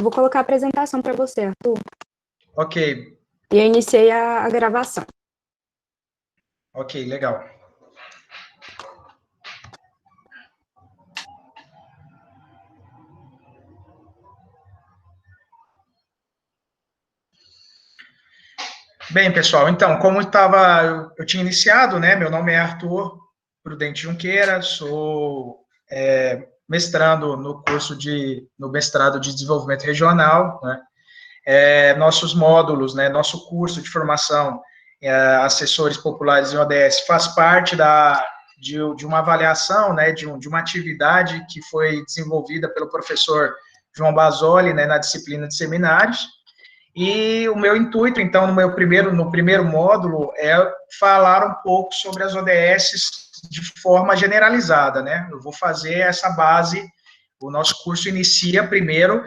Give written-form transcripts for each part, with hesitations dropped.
Vou colocar a apresentação para você, Arthur. Ok. E eu iniciei a gravação. Ok, legal. Bem, pessoal, então, como eu tinha iniciado, né, meu nome é Arthur Prudente Junqueira, sou mestrando no mestrado de desenvolvimento regional, né, nossos módulos, né, nosso curso de formação assessores populares em ODS faz parte de uma avaliação, né, de uma atividade que foi desenvolvida pelo professor João Basoli, né, na disciplina de seminários. E o meu intuito, então, no primeiro módulo, é falar um pouco sobre as ODS de forma generalizada, né? Eu vou fazer essa base, o nosso curso inicia primeiro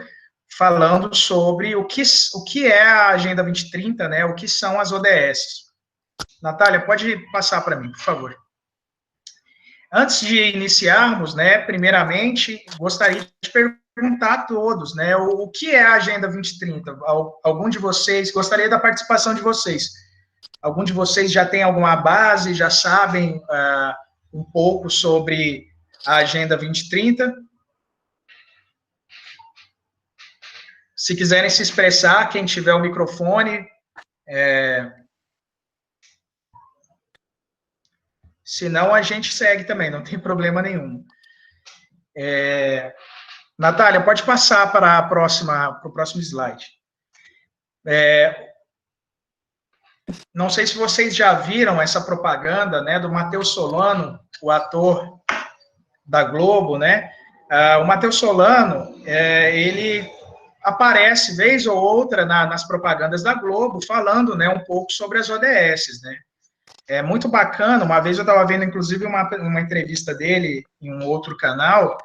falando sobre o que é a Agenda 2030, né? O que são as ODS. Natália, pode passar para mim, por favor. Antes de iniciarmos, né, primeiramente, gostaria de perguntar a todos, né, o que é a Agenda 2030? Algum de vocês, gostaria da participação de vocês. Algum de vocês já tem alguma base, já sabem um pouco sobre a Agenda 2030? Se quiserem se expressar, quem tiver o microfone, senão a gente segue também, não tem problema nenhum. Natália, pode passar para o próximo slide. Não sei se vocês já viram essa propaganda, né, do Matheus Solano, o ator da Globo, né? O Matheus Solano, ele aparece vez ou outra nas propagandas da Globo, falando, né, um pouco sobre as ODS, né? É muito bacana. Uma vez eu estava vendo, inclusive, uma entrevista dele em um outro canal,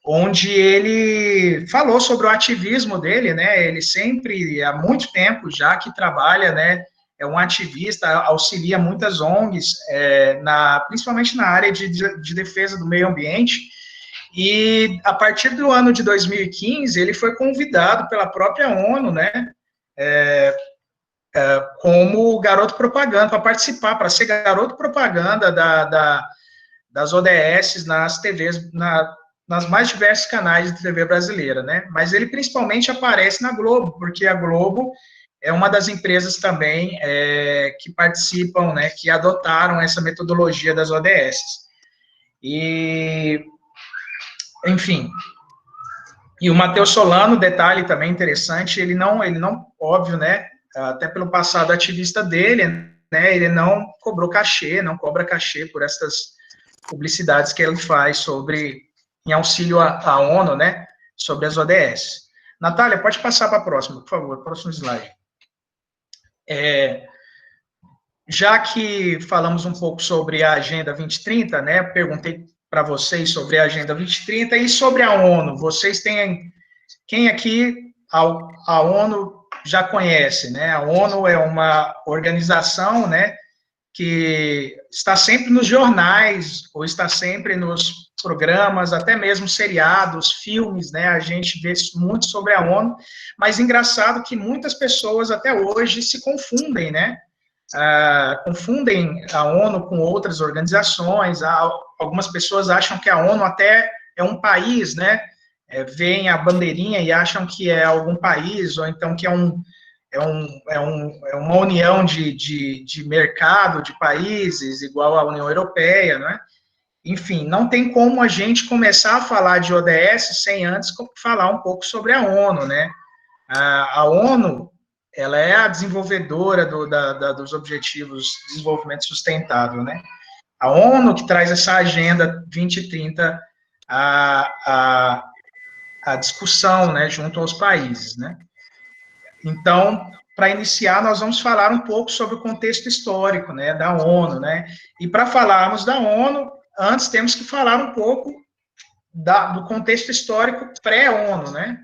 onde ele falou sobre o ativismo dele, né? Ele sempre, há muito tempo já que trabalha, né? É um ativista, auxilia muitas ONGs, principalmente na área de defesa do meio ambiente. E a partir do ano de 2015, ele foi convidado pela própria ONU, né? Como garoto propaganda, para participar, para ser garoto propaganda das ODS nas TVs, nas mais diversos canais de TV brasileira, né? Mas ele principalmente aparece na Globo, porque a Globo é uma das empresas também que participam, né, que adotaram essa metodologia das ODS. E, enfim, e o Matheus Solano, detalhe também interessante, ele não, óbvio, né, até pelo passado ativista dele, né, ele não cobrou cachê, não cobra cachê por essas publicidades que ele faz em auxílio à ONU, né, sobre as ODS. Natália, pode passar para a próxima, por favor, próximo slide. Já que falamos um pouco sobre a Agenda 2030, né, perguntei para vocês sobre a Agenda 2030 e sobre a ONU. Vocês têm, quem aqui a ONU já conhece, né? A ONU é uma organização, né, que está sempre nos jornais, ou está sempre nos programas, até mesmo seriados, filmes, né? A gente vê muito sobre a ONU, mas engraçado que muitas pessoas até hoje se confundem, né? Confundem a ONU com outras organizações. Algumas pessoas acham que a ONU até é um país, né? Veem a bandeirinha e acham que é algum país, ou então que é uma união de mercado, de países, igual à União Europeia, né? Enfim, não tem como a gente começar a falar de ODS sem antes falar um pouco sobre a ONU, né? A ONU, ela é a desenvolvedora dos Objetivos de Desenvolvimento Sustentável, né? A ONU que traz essa Agenda 2030 à discussão, né, junto aos países, né? Então, para iniciar, nós vamos falar um pouco sobre o contexto histórico, né, da ONU, né? E para falarmos da ONU, antes temos que falar um pouco do contexto histórico pré-ONU, né?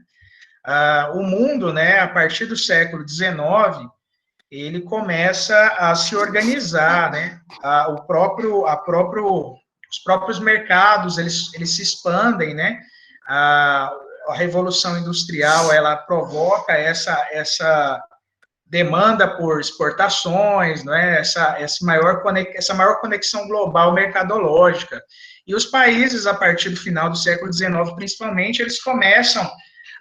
O mundo, né, a partir do século XIX, ele começa a se organizar, né? Os próprios mercados, eles se expandem, né? a Revolução Industrial, ela provoca essa demanda por exportações, não é? Essa maior conexão global mercadológica. E os países, a partir do final do século XIX, principalmente, eles começam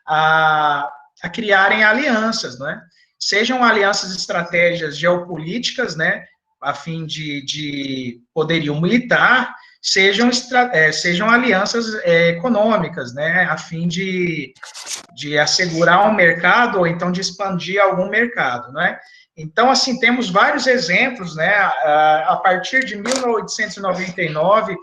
a criarem alianças, não é? Sejam alianças estratégicas geopolíticas, né, a fim de poderio militar, sejam alianças econômicas, né, a fim de assegurar um mercado ou então de expandir algum mercado, né? Então, assim, temos vários exemplos, né? A partir de 1899,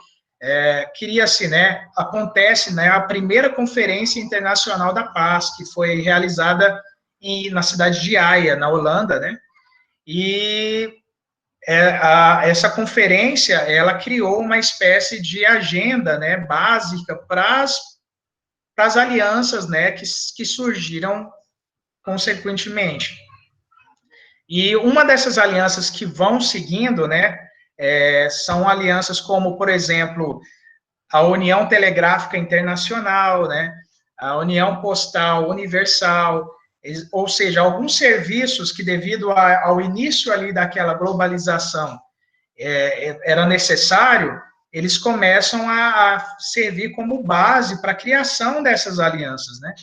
cria-se, né? Acontece, né? A primeira Conferência Internacional da Paz, que foi realizada na cidade de Haia, na Holanda, né? E essa conferência, ela criou uma espécie de agenda, né? Básica para as alianças, né, que surgiram consequentemente. E uma dessas alianças que vão seguindo, né, são alianças como, por exemplo, a União Telegráfica Internacional, né, a União Postal Universal, ou seja, alguns serviços que, devido ao início ali daquela globalização, era necessário, eles começam a servir como base para a criação dessas alianças, né?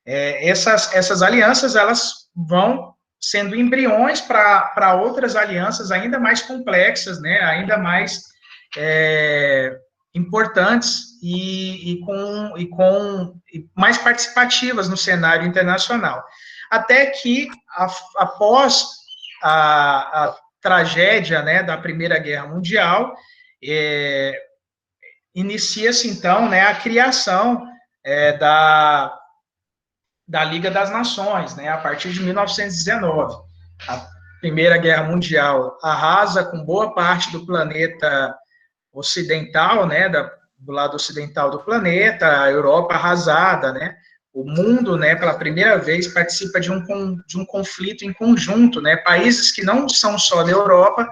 Essas alianças, elas vão sendo embriões para outras alianças ainda mais complexas, né? Ainda mais importantes e mais participativas no cenário internacional. Até que, após a tragédia, né, da Primeira Guerra Mundial, inicia-se, então, né, a criação da Liga das Nações, né, a partir de 1919. A Primeira Guerra Mundial arrasa com boa parte do planeta ocidental, né, do lado ocidental do planeta, a Europa arrasada, né, o mundo, né, pela primeira vez participa de um conflito em conjunto, né, países que não são só da Europa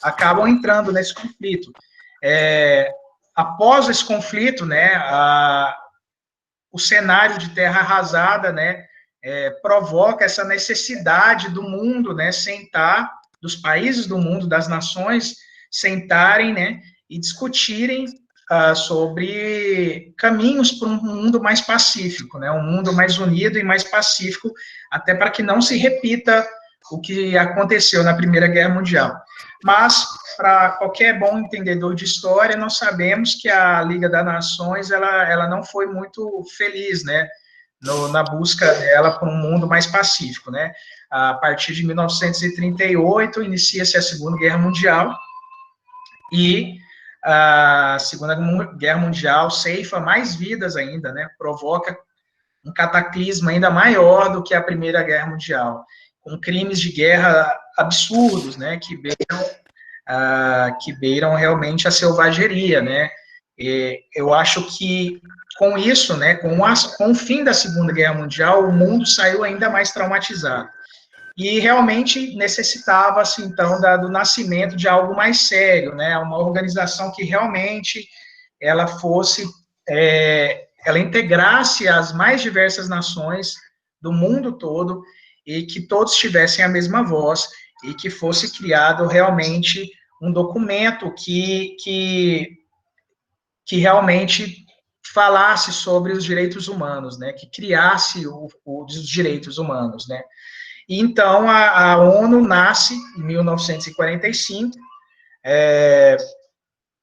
acabam entrando nesse conflito. Após esse conflito, né, o cenário de terra arrasada, né, provoca essa necessidade do mundo, né, dos países do mundo, das nações, sentarem, né, e discutirem sobre caminhos para um mundo mais pacífico, né, um mundo mais unido e mais pacífico, até para que não se repita o que aconteceu na Primeira Guerra Mundial. Mas, para qualquer bom entendedor de história, nós sabemos que a Liga das Nações, ela não foi muito feliz, né, na busca dela por um mundo mais pacífico, né. A partir de 1938, inicia-se a Segunda Guerra Mundial, e a Segunda Guerra Mundial ceifa mais vidas ainda, né, provoca um cataclisma ainda maior do que a Primeira Guerra Mundial, com crimes de guerra absurdos, né, que beiram realmente a selvageria, né. Eu acho que com isso, né, com o fim da Segunda Guerra Mundial, o mundo saiu ainda mais traumatizado. E realmente necessitava-se, então, do nascimento de algo mais sério, né, uma organização que realmente ela fosse, ela integrasse as mais diversas nações do mundo todo e que todos tivessem a mesma voz e que fosse criado realmente um documento que realmente falasse sobre os direitos humanos, né, que criasse os direitos humanos, né. E então a ONU nasce em 1945,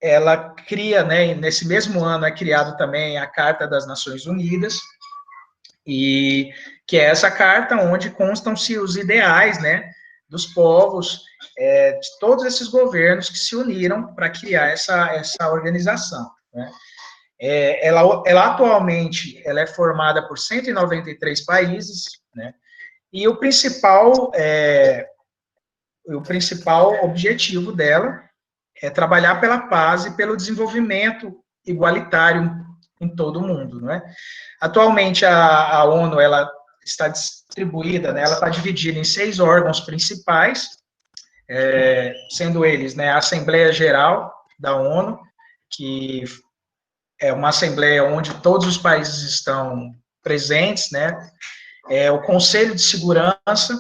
ela cria, né, nesse mesmo ano é criado também a Carta das Nações Unidas, e que é essa carta onde constam-se os ideais, né, dos povos, de todos esses governos que se uniram para criar essa organização, né. Ela atualmente ela é formada por 193 países, né, e o principal objetivo dela é trabalhar pela paz e pelo desenvolvimento igualitário em todo o mundo, não é? Atualmente, a ONU, ela está distribuída, né, ela está dividida em 6 órgãos principais, sendo eles, né, a Assembleia Geral da ONU, que é uma assembleia onde todos os países estão presentes, né? É o Conselho de Segurança,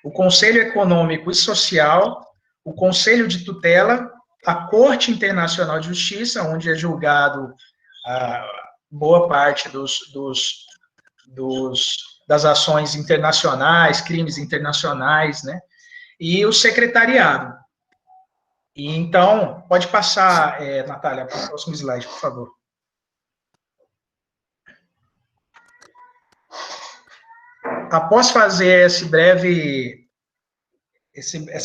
o Conselho Econômico e Social, o Conselho de Tutela, a Corte Internacional de Justiça, onde é julgado a boa parte das ações internacionais, crimes internacionais, né? E o secretariado. E então, pode passar, Natália, para o próximo slide, por favor. Após fazer essa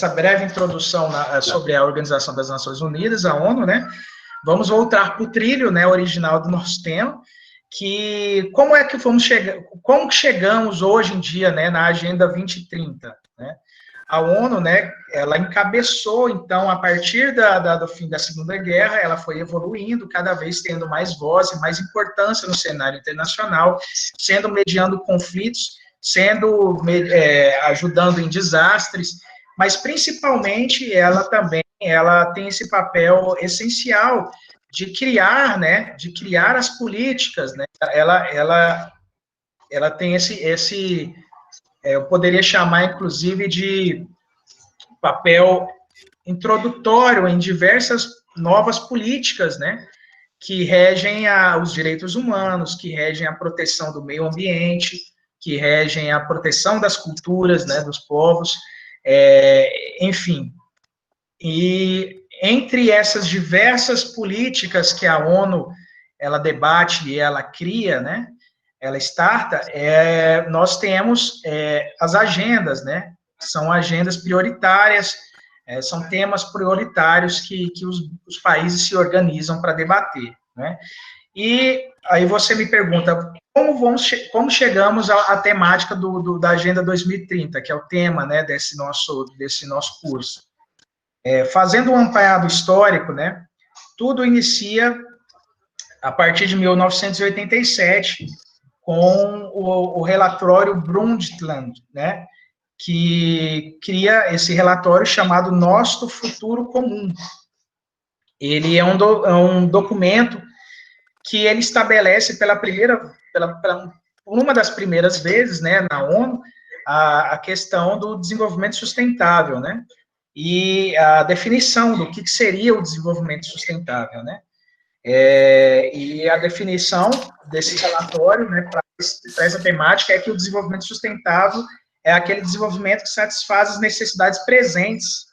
breve introdução sobre a Organização das Nações Unidas, a ONU, né? Vamos voltar para o trilho, né, original do nosso tema, que como é que como que chegamos hoje em dia, né, na Agenda 2030, né? A ONU, né, ela encabeçou, então, a partir do fim da Segunda Guerra, ela foi evoluindo, cada vez tendo mais voz e mais importância no cenário internacional, sendo mediando conflitos, ajudando em desastres, mas, principalmente, ela tem esse papel essencial de criar, né, de criar as políticas, né, ela tem eu poderia chamar, inclusive, de papel introdutório em diversas novas políticas, né, que regem os direitos humanos, que regem a proteção do meio ambiente, que regem a proteção das culturas, né, dos povos, enfim. E entre essas diversas políticas que a ONU ela debate e ela cria, né, ela starta, nós temos as agendas, né? São agendas prioritárias, são temas prioritários que os países se organizam para debater, né? E aí você me pergunta, como chegamos à temática da Agenda 2030, que é o tema, né, desse nosso curso? Fazendo um apanhado histórico, né, tudo inicia a partir de 1987, com o relatório Brundtland, né, que cria esse relatório chamado Nosso Futuro Comum. Ele é um documento que ele estabelece uma das primeiras vezes, né, na ONU, a questão do desenvolvimento sustentável, né, e a definição do que seria o desenvolvimento sustentável, né. E a definição desse relatório, né, para essa temática, é que o desenvolvimento sustentável é aquele desenvolvimento que satisfaz as necessidades presentes,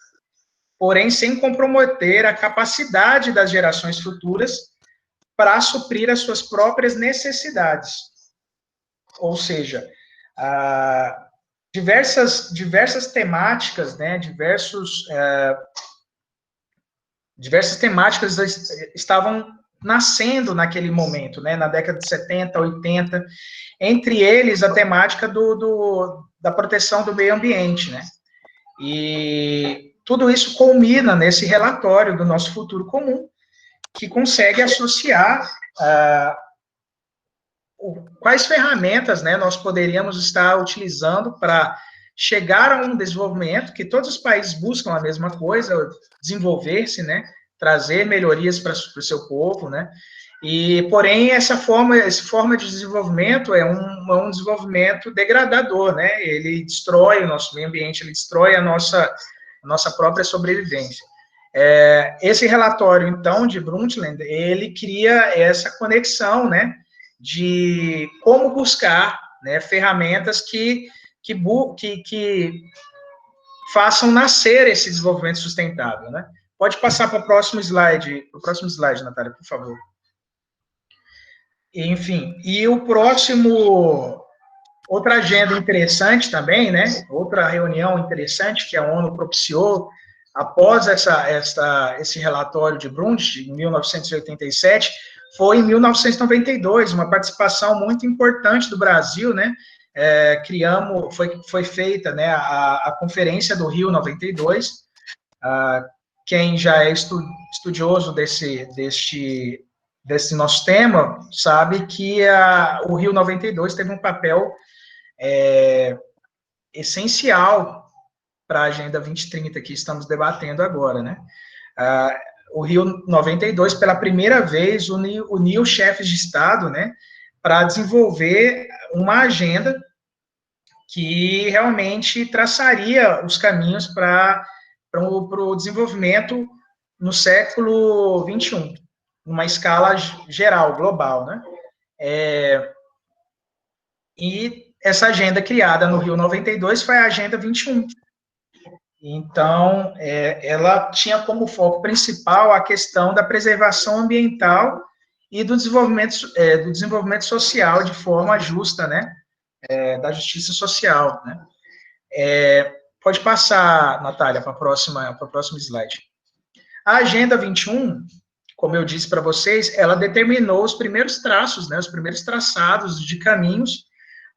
porém sem comprometer a capacidade das gerações futuras para suprir as suas próprias necessidades. Ou seja, diversas temáticas, né, diversas temáticas estavam nascendo naquele momento, né, na década de 70, 80, entre eles a temática da proteção do meio ambiente, né, e tudo isso culmina nesse relatório do Nosso Futuro Comum, que consegue associar quais ferramentas, né, nós poderíamos estar utilizando para chegar a um desenvolvimento que todos os países buscam a mesma coisa, desenvolver-se, né, trazer melhorias para o seu povo, né, e, porém, essa forma de desenvolvimento é um desenvolvimento degradador, né, ele destrói o nosso meio ambiente, ele destrói a nossa própria sobrevivência. Esse relatório, então, de Brundtland, ele cria essa conexão, né, de como buscar, né, ferramentas que façam nascer esse desenvolvimento sustentável, né? Pode passar para o próximo slide, Natália, por favor. Enfim, e outra agenda interessante também, né? Outra reunião interessante que a ONU propiciou após esse relatório de Brundtland, em 1987, foi em 1992, uma participação muito importante do Brasil, né? Foi feita, né, a Conferência do Rio 92. Quem já é estudioso desse nosso tema sabe que o Rio 92 teve um papel essencial para a Agenda 2030 que estamos debatendo agora, né? o Rio 92, pela primeira vez, uniu chefes de Estado, né, para desenvolver uma agenda que realmente traçaria os caminhos para o desenvolvimento no século XXI, numa escala geral, global, né? E essa agenda criada no Rio 92 foi a Agenda 21. Então, ela tinha como foco principal a questão da preservação ambiental e do desenvolvimento social de forma justa, né? Da justiça social, né? Pode passar, Natália, para o próximo slide. A Agenda 21, como eu disse para vocês, ela determinou os primeiros traços, né? Os primeiros traçados de caminhos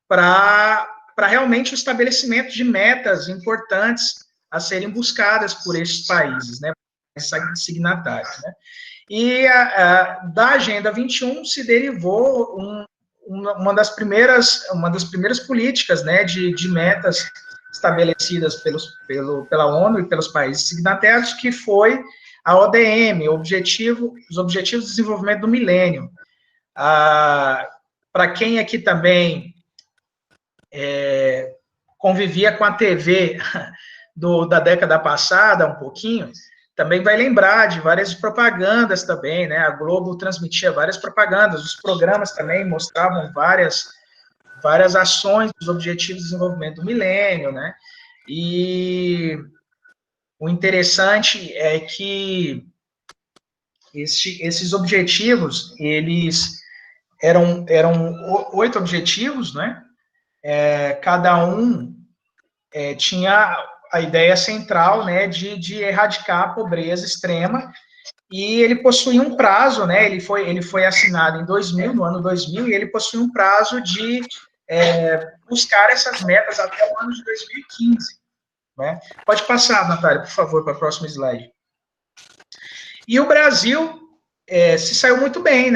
para realmente o estabelecimento de metas importantes a serem buscadas por esses países, né, signatários, né. E da Agenda 21 se derivou uma das primeiras políticas, né, de metas estabelecidas pela ONU e pelos países signatários, que foi a ODM, os Objetivos de Desenvolvimento do Milênio. Para quem aqui também convivia com a TV da década passada, um pouquinho, também vai lembrar de várias propagandas também, né? A Globo transmitia várias propagandas, os programas também mostravam várias ações dos Objetivos de Desenvolvimento do Milênio, né? E o interessante é que esses objetivos, eles eram 8 objetivos, né? Cada um tinha a ideia central, né, de erradicar a pobreza extrema, e ele possuía um prazo, né, ele foi assinado em 2000, no ano 2000, e ele possui um prazo de buscar essas metas até o ano de 2015, né? Pode passar, Natália, por favor, para o próximo slide. E o Brasil se saiu muito bem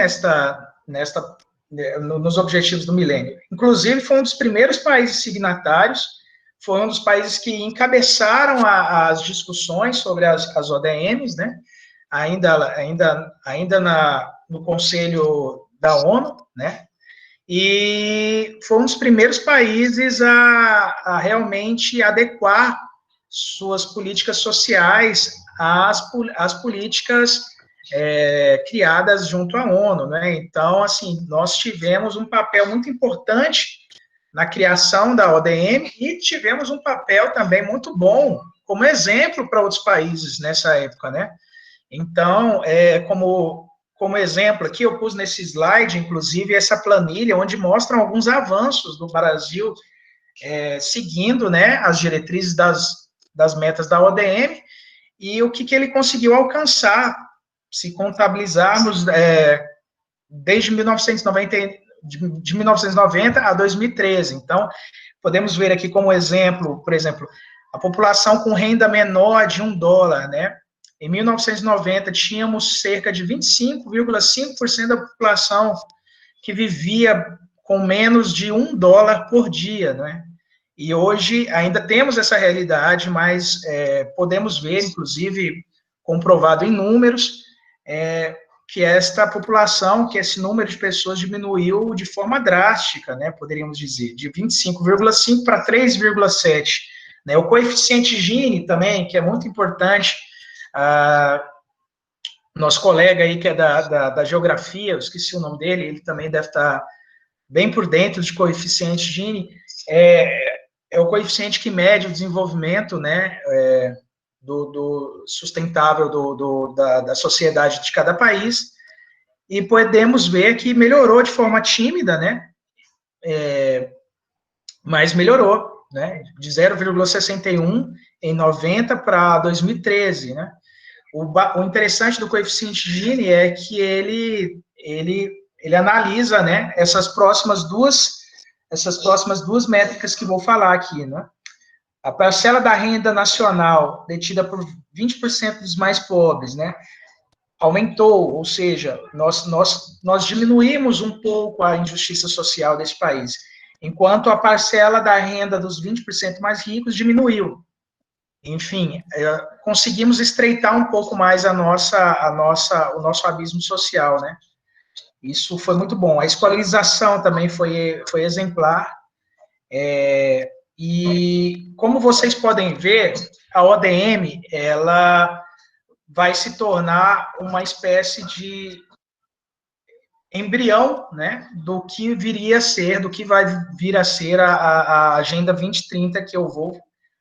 nos Objetivos do Milênio. Inclusive, foi um dos primeiros países signatários, foi um dos países que encabeçaram as discussões sobre as ODMs, né? Ainda no Conselho da ONU, né? E foi um dos primeiros países a realmente adequar suas políticas sociais às políticas criadas junto à ONU, né? Então, assim, nós tivemos um papel muito importante na criação da ODM e tivemos um papel também muito bom como exemplo para outros países nessa época, né? Então, como exemplo aqui, eu pus nesse slide, inclusive, essa planilha onde mostram alguns avanços do Brasil seguindo, né, as diretrizes das metas da ODM e o que ele conseguiu alcançar, se contabilizarmos desde 1990 de 1990 a 2013. Então, podemos ver aqui como exemplo, por exemplo, a população com renda menor de $1, né? Em 1990, tínhamos cerca de 25,5% da população que vivia com menos de $1 por dia, né? E hoje ainda temos essa realidade, mas podemos ver, inclusive, comprovado em números, que esta população, que esse número de pessoas diminuiu de forma drástica, né, poderíamos dizer, de 25,5 para 3,7. Né, o coeficiente Gini também, que é muito importante, nosso colega aí, que é da geografia, eu esqueci o nome dele, ele também deve estar bem por dentro de coeficiente Gini, é o coeficiente que mede o desenvolvimento, né, do sustentável da sociedade de cada país, e podemos ver que melhorou de forma tímida, né, mas melhorou, né, de 0,61 em 90 para 2013, né. O interessante do coeficiente Gini é que ele analisa, né, essas próximas duas métricas que vou falar aqui, né. A parcela da renda nacional detida por 20% dos mais pobres, né, aumentou, ou seja, nós diminuímos um pouco a injustiça social desse país, enquanto a parcela da renda dos 20% mais ricos diminuiu. enfim, conseguimos estreitar um pouco mais o nosso abismo social, né? Isso foi muito bom. A escolarização também foi exemplar. E como vocês podem ver, a ODM, ela vai se tornar uma espécie de embrião, né, do que viria a ser, do que vai vir a ser a Agenda 2030, que eu vou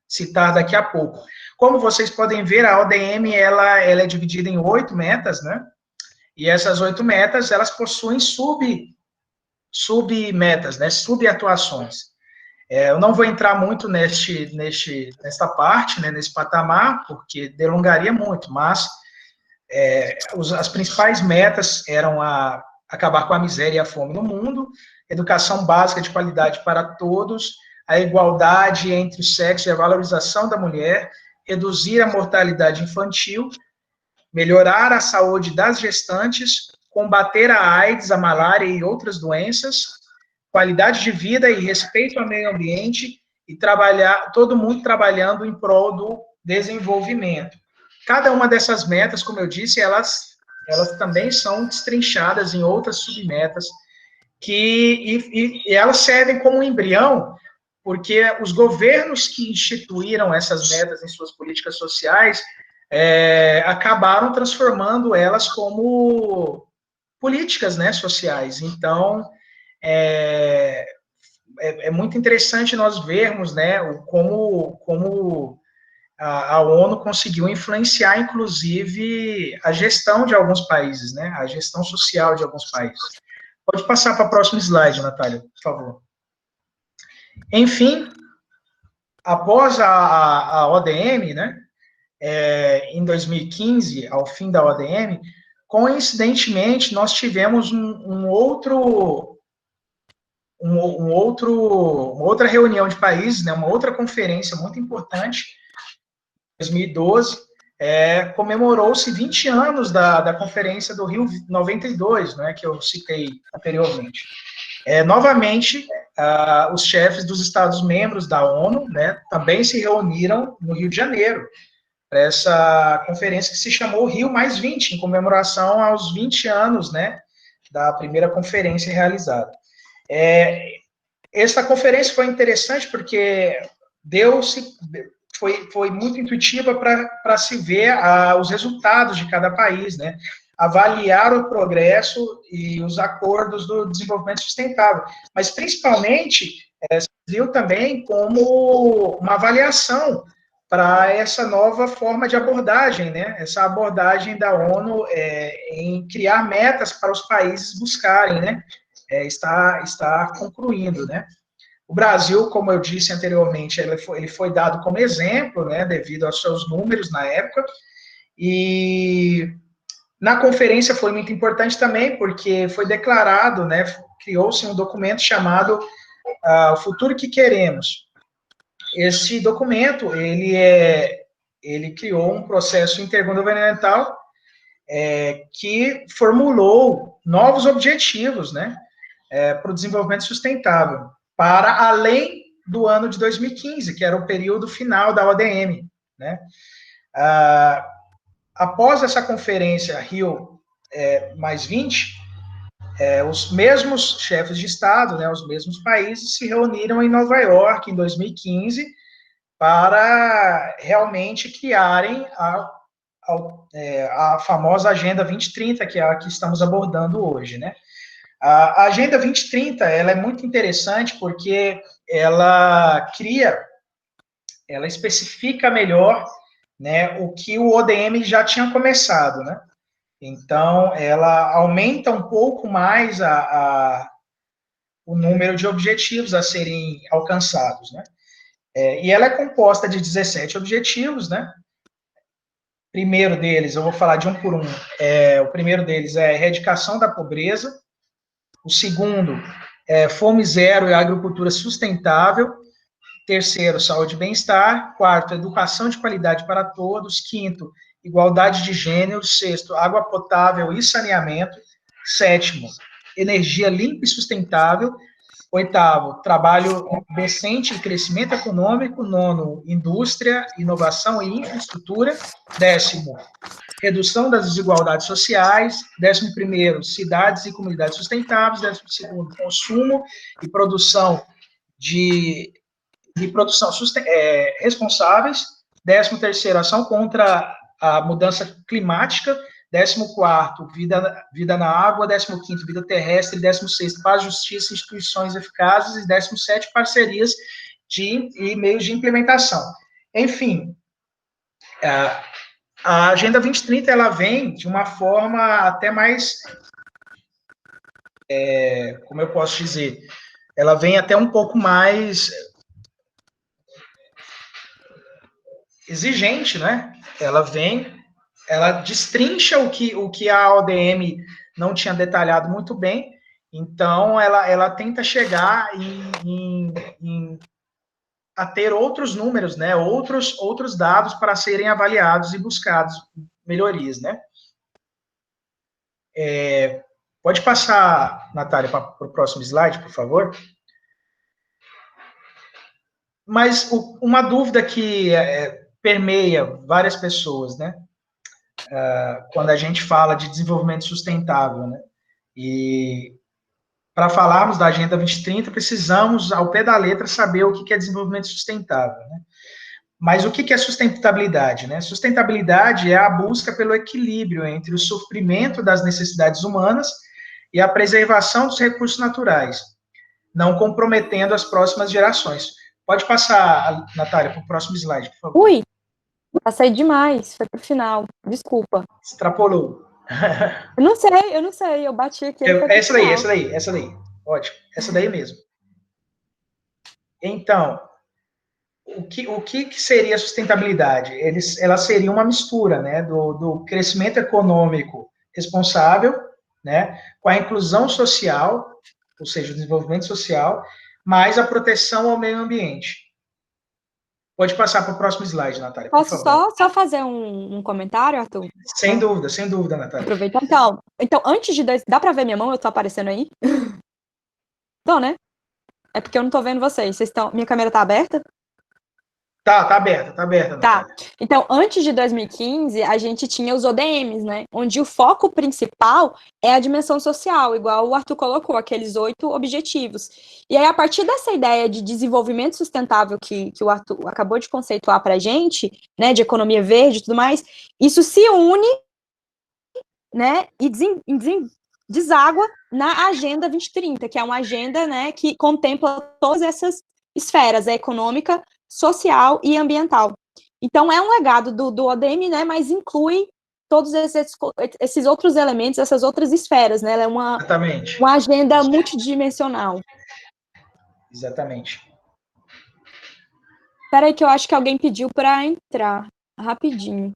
citar daqui a pouco. Como vocês podem ver, a ODM, ela é dividida em 8 metas, né, e essas 8 metas, elas possuem submetas, né, subatuações. Eu não vou entrar muito nesta parte, né, nesse patamar, porque delongaria muito, mas as principais metas eram acabar com a miséria e a fome no mundo, educação básica de qualidade para todos, a igualdade entre o sexo e a valorização da mulher, reduzir a mortalidade infantil, melhorar a saúde das gestantes, combater a AIDS, a malária e outras doenças, qualidade de vida e respeito ao meio ambiente e todo mundo trabalhando em prol do desenvolvimento. Cada uma dessas metas, como eu disse, elas também são destrinchadas em outras submetas e elas servem como um embrião, porque os governos que instituíram essas metas em suas políticas sociais acabaram transformando elas como políticas, né, sociais. Então, é muito interessante nós vermos, né, como a ONU conseguiu influenciar, inclusive, a gestão de alguns países, né, a gestão social de alguns países. Pode passar para o próximo slide, Natália, por favor. Enfim, após a ODM, né, em 2015, ao fim da ODM, coincidentemente, nós tivemos uma outra reunião de países, né, uma outra conferência muito importante, em 2012, comemorou-se 20 anos da Conferência do Rio 92, né, que eu citei anteriormente. Novamente, os chefes dos Estados-membros da ONU, né, também se reuniram no Rio de Janeiro, para essa conferência que se chamou Rio Mais 20, em comemoração aos 20 anos, né, da primeira conferência realizada. Essa conferência foi interessante porque foi muito intuitiva para se ver os resultados de cada país, né? Avaliar o progresso e os acordos do desenvolvimento sustentável, mas principalmente se viu também como uma avaliação para essa nova forma de abordagem, né? Essa abordagem da ONU em criar metas para os países buscarem, né? Está concluindo, né? O Brasil, como eu disse anteriormente, ele foi dado como exemplo, né, devido aos seus números na época, e na conferência foi muito importante também, porque foi declarado, né, criou-se um documento chamado O Futuro que Queremos. Esse documento, ele criou um processo intergovernamental que formulou novos objetivos, né, para o desenvolvimento sustentável, para além do ano de 2015, que era o período final da ODM, né? Após essa conferência Rio mais 20, os mesmos chefes de Estado, né, os mesmos países se reuniram em Nova York em 2015 para realmente criarem a famosa Agenda 2030, que é a que estamos abordando hoje, né? A Agenda 2030, ela é muito interessante porque ela especifica melhor, né, o que o ODM já tinha começado, né? Então, ela aumenta um pouco mais o número de objetivos a serem alcançados, né? E ela é composta de 17 objetivos, né? Primeiro deles, eu vou falar de um por um. O primeiro deles é a erradicação da pobreza. O segundo é fome zero e agricultura sustentável. Terceiro, saúde e bem-estar. Quarto, educação de qualidade para todos. Quinto, igualdade de gênero. Sexto, água potável e saneamento. Sétimo, energia limpa e sustentável. Oitavo, trabalho decente e crescimento econômico. Nono, indústria, inovação e infraestrutura. Décimo, redução das desigualdades sociais. 11º, cidades e comunidades sustentáveis. 12º, consumo e produção responsáveis. 13º, ação contra a mudança climática. 14º, vida na água. 15º, vida terrestre. 16º, paz, justiça, instituições eficazes. E 17º, parcerias e meios de implementação. Enfim, a Agenda 2030, ela vem de uma forma até mais, como eu posso dizer, ela vem até um pouco mais exigente, né? Ela destrincha o que a ODM não tinha detalhado muito bem, então ela tenta chegar a ter outros números, né? Outros dados para serem avaliados e buscados melhorias, né? Pode passar, Natália, para o próximo slide, por favor. Mas uma dúvida que permeia várias pessoas, né? Quando a gente fala de desenvolvimento sustentável, né? E para falarmos da Agenda 2030, precisamos, ao pé da letra, saber o que é desenvolvimento sustentável, né? Mas o que é sustentabilidade, né? Sustentabilidade é a busca pelo equilíbrio entre o suprimento das necessidades humanas e a preservação dos recursos naturais, não comprometendo as próximas gerações. Pode passar, Natália, para o próximo slide, por favor. Ui, passei demais, foi pro final, desculpa. Extrapolou. Eu não sei, eu bati aqui. Essa daí. Ótimo, essa daí mesmo. Então, o que seria sustentabilidade? Ela seria uma mistura, né, do crescimento econômico responsável, né, com a inclusão social, ou seja, o desenvolvimento social, mais a proteção ao meio ambiente. Pode passar para o próximo slide, Natália, por Posso favor. só fazer um comentário, Arthur? Sem dúvida, Natália. Aproveitar. Então, antes de... Dá para ver minha mão? Eu tô aparecendo aí? Tô, né? É porque eu não tô vendo vocês. Minha câmera tá aberta? Tá aberta, Natália. Tá. Então, antes de 2015, a gente tinha os ODMs, né? Onde o foco principal é a dimensão social, igual o Arthur colocou, aqueles 8 objetivos. E aí, a partir dessa ideia de desenvolvimento sustentável que o Arthur acabou de conceituar pra gente, né? De economia verde e tudo mais, isso se une, né? E deságua na Agenda 2030, que é uma agenda, né? Que contempla todas essas esferas, a econômica, social e ambiental. Então, é um legado do ODM, né, mas inclui todos esses outros elementos, essas outras esferas, né? Ela é uma agenda multidimensional. Exatamente. Espera aí que eu acho que alguém pediu para entrar. Rapidinho.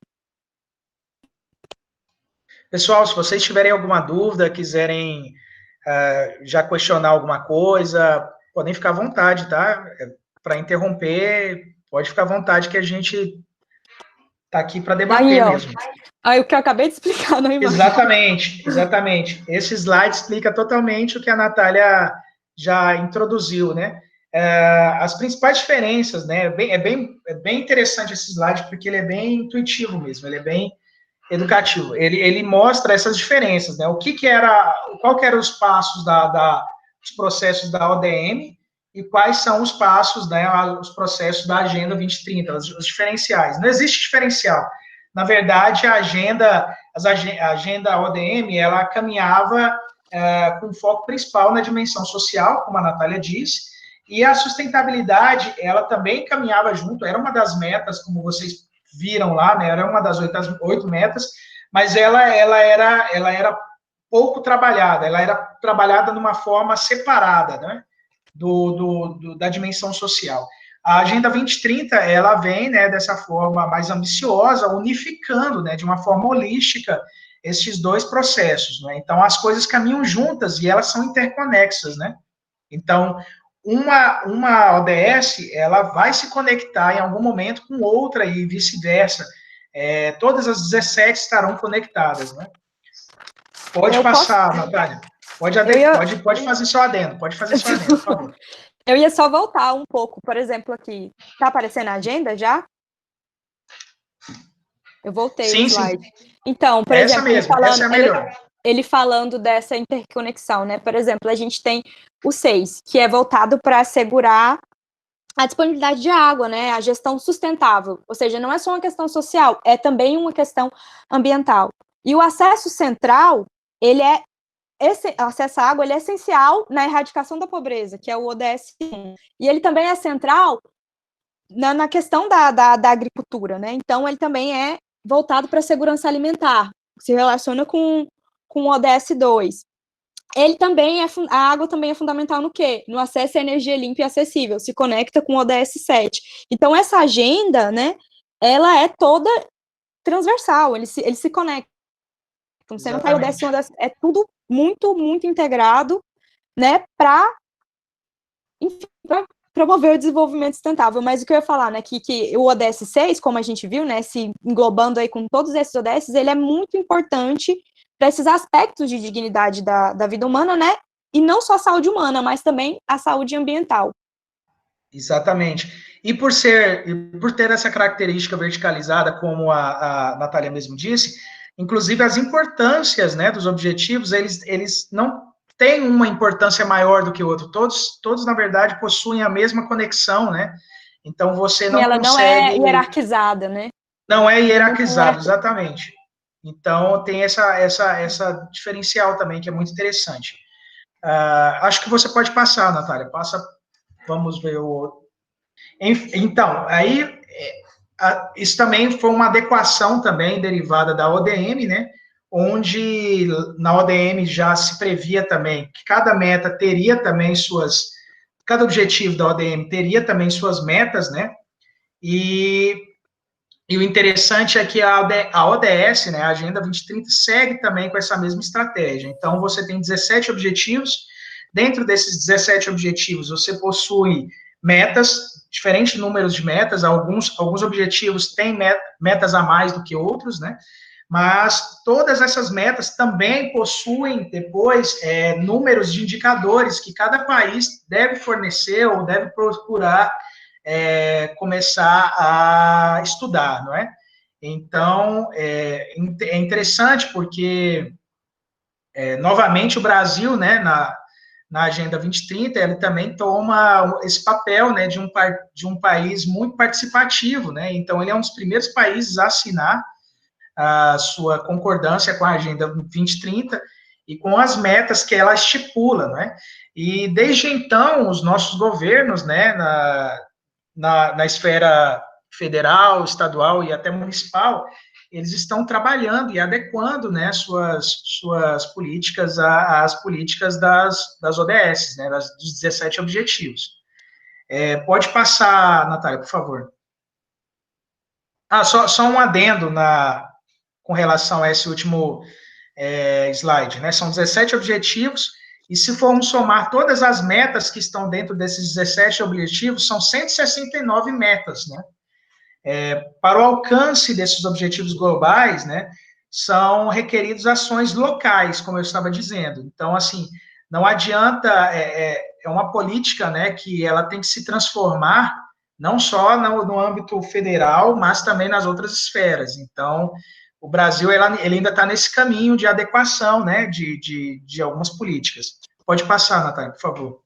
Pessoal, se vocês tiverem alguma dúvida, quiserem já questionar alguma coisa, podem ficar à vontade, tá? Para interromper, pode ficar à vontade que a gente está aqui para debater aí, mesmo. Aí o que eu acabei de explicar na imagem. Exatamente. Esse slide explica totalmente o que a Natália já introduziu, né? As principais diferenças, né? É bem interessante esse slide, porque ele é bem intuitivo mesmo, ele é bem educativo. Ele mostra essas diferenças, né? Qual que eram os passos dos processos da ODM e quais são os passos, né, os processos da Agenda 2030, os diferenciais. Não existe diferencial. Na verdade, a agenda ODM, ela caminhava com foco principal na dimensão social, como a Natália disse, e a sustentabilidade, ela também caminhava junto, era uma das metas, como vocês viram lá, né, era uma das 8 metas, mas ela era pouco trabalhada, ela era trabalhada de uma forma separada, né, da dimensão social. A Agenda 2030, ela vem, né, dessa forma mais ambiciosa, unificando, né, de uma forma holística, esses dois processos, né? Então, as coisas caminham juntas e elas são interconexas, né? Então, uma ODS, ela vai se conectar em algum momento com outra e vice-versa. Todas as 17 estarão conectadas, né? Pode passar, Natália. Pode fazer seu adendo, por favor. Eu ia só voltar um pouco, por exemplo, aqui. Tá aparecendo a agenda já? Eu voltei o slide. Sim. Então, por exemplo, essa é a melhor. Ele falando dessa interconexão, né? Por exemplo, a gente tem o 6, que é voltado para assegurar a disponibilidade de água, né? A gestão sustentável. Ou seja, não é só uma questão social, é também uma questão ambiental. E o acesso central, acesso à água, ele é essencial na erradicação da pobreza, que é o ODS 1. E ele também é central na questão da agricultura, né? Então, ele também é voltado para a segurança alimentar, se relaciona com o ODS 2. Ele também a água também é fundamental no quê? No acesso à energia limpa e acessível, se conecta com o ODS 7. Então, essa agenda, né, ela é toda transversal, ele se conecta. Então, você não tem o ODS 1, é tudo muito, muito integrado, né, para promover o desenvolvimento sustentável. Mas o que eu ia falar, né, que o ODS 6, como a gente viu, né, se englobando aí com todos esses ODS, ele é muito importante para esses aspectos de dignidade da vida humana, né, e não só a saúde humana, mas também a saúde ambiental. Exatamente. E por ter essa característica verticalizada, como a Natália mesmo disse, inclusive as importâncias, né, dos objetivos, eles não têm uma importância maior do que o outro. Todos na verdade, possuem a mesma conexão, né? Então, você não ela consegue... não é hierarquizada, né? Não é hierarquizado, exatamente. Então, tem essa diferencial também, que é muito interessante. Acho que você pode passar, Natália. Passa, vamos ver o... Então, aí, isso também foi uma adequação também derivada da ODM, né? Onde na ODM já se previa também que cada meta teria também cada objetivo da ODM teria também suas metas, né? E o interessante é que a ODS, né, a Agenda 2030, segue também com essa mesma estratégia. Então, você tem 17 objetivos. Dentro desses 17 objetivos, você possui metas, diferentes números de metas. Alguns objetivos têm metas a mais do que outros, né? Mas todas essas metas também possuem, depois, números de indicadores que cada país deve fornecer ou deve procurar começar a estudar, não é? Então, é interessante porque, novamente, o Brasil, né, na Agenda 2030, ele também toma esse papel, né, de um país muito participativo, né? Então, ele é um dos primeiros países a assinar a sua concordância com a Agenda 2030 e com as metas que ela estipula, né? E, desde então, os nossos governos, né, na esfera federal, estadual e até municipal, eles estão trabalhando e adequando, né, suas políticas às políticas das ODS, né, dos 17 objetivos. Pode passar, Natália, por favor. Só um adendo com relação a esse último slide, né? São 17 objetivos, e se formos somar todas as metas que estão dentro desses 17 objetivos, são 169 metas, né? Para o alcance desses objetivos globais, né, são requeridas ações locais, como eu estava dizendo. Então, assim, não adianta, é uma política, né, que ela tem que se transformar não só no âmbito federal, mas também nas outras esferas. Então, o Brasil, ele ainda está nesse caminho de adequação, né, de algumas políticas. Pode passar, Natália, por favor.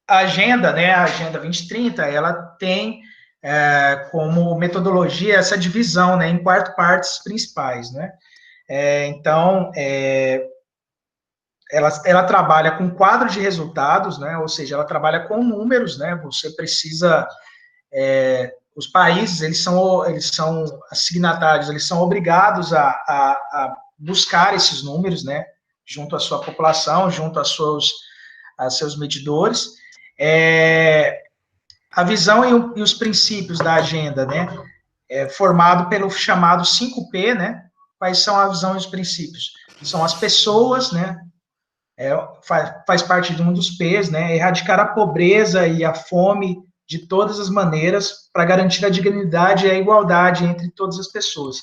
A agenda, né, a Agenda 2030, ela tem como metodologia essa divisão, né, em 4 partes principais, né? Então, ela trabalha com quadro de resultados, né, ou seja, ela trabalha com números, né, você precisa, os países, eles são signatários, eles são obrigados a buscar esses números, né, junto à sua população, junto a seus medidores. A visão e os princípios da agenda, né, formado pelo chamado 5P, né, quais são a visão e os princípios? São as pessoas, né, faz parte de um dos P's, né, erradicar a pobreza e a fome de todas as maneiras para garantir a dignidade e a igualdade entre todas as pessoas.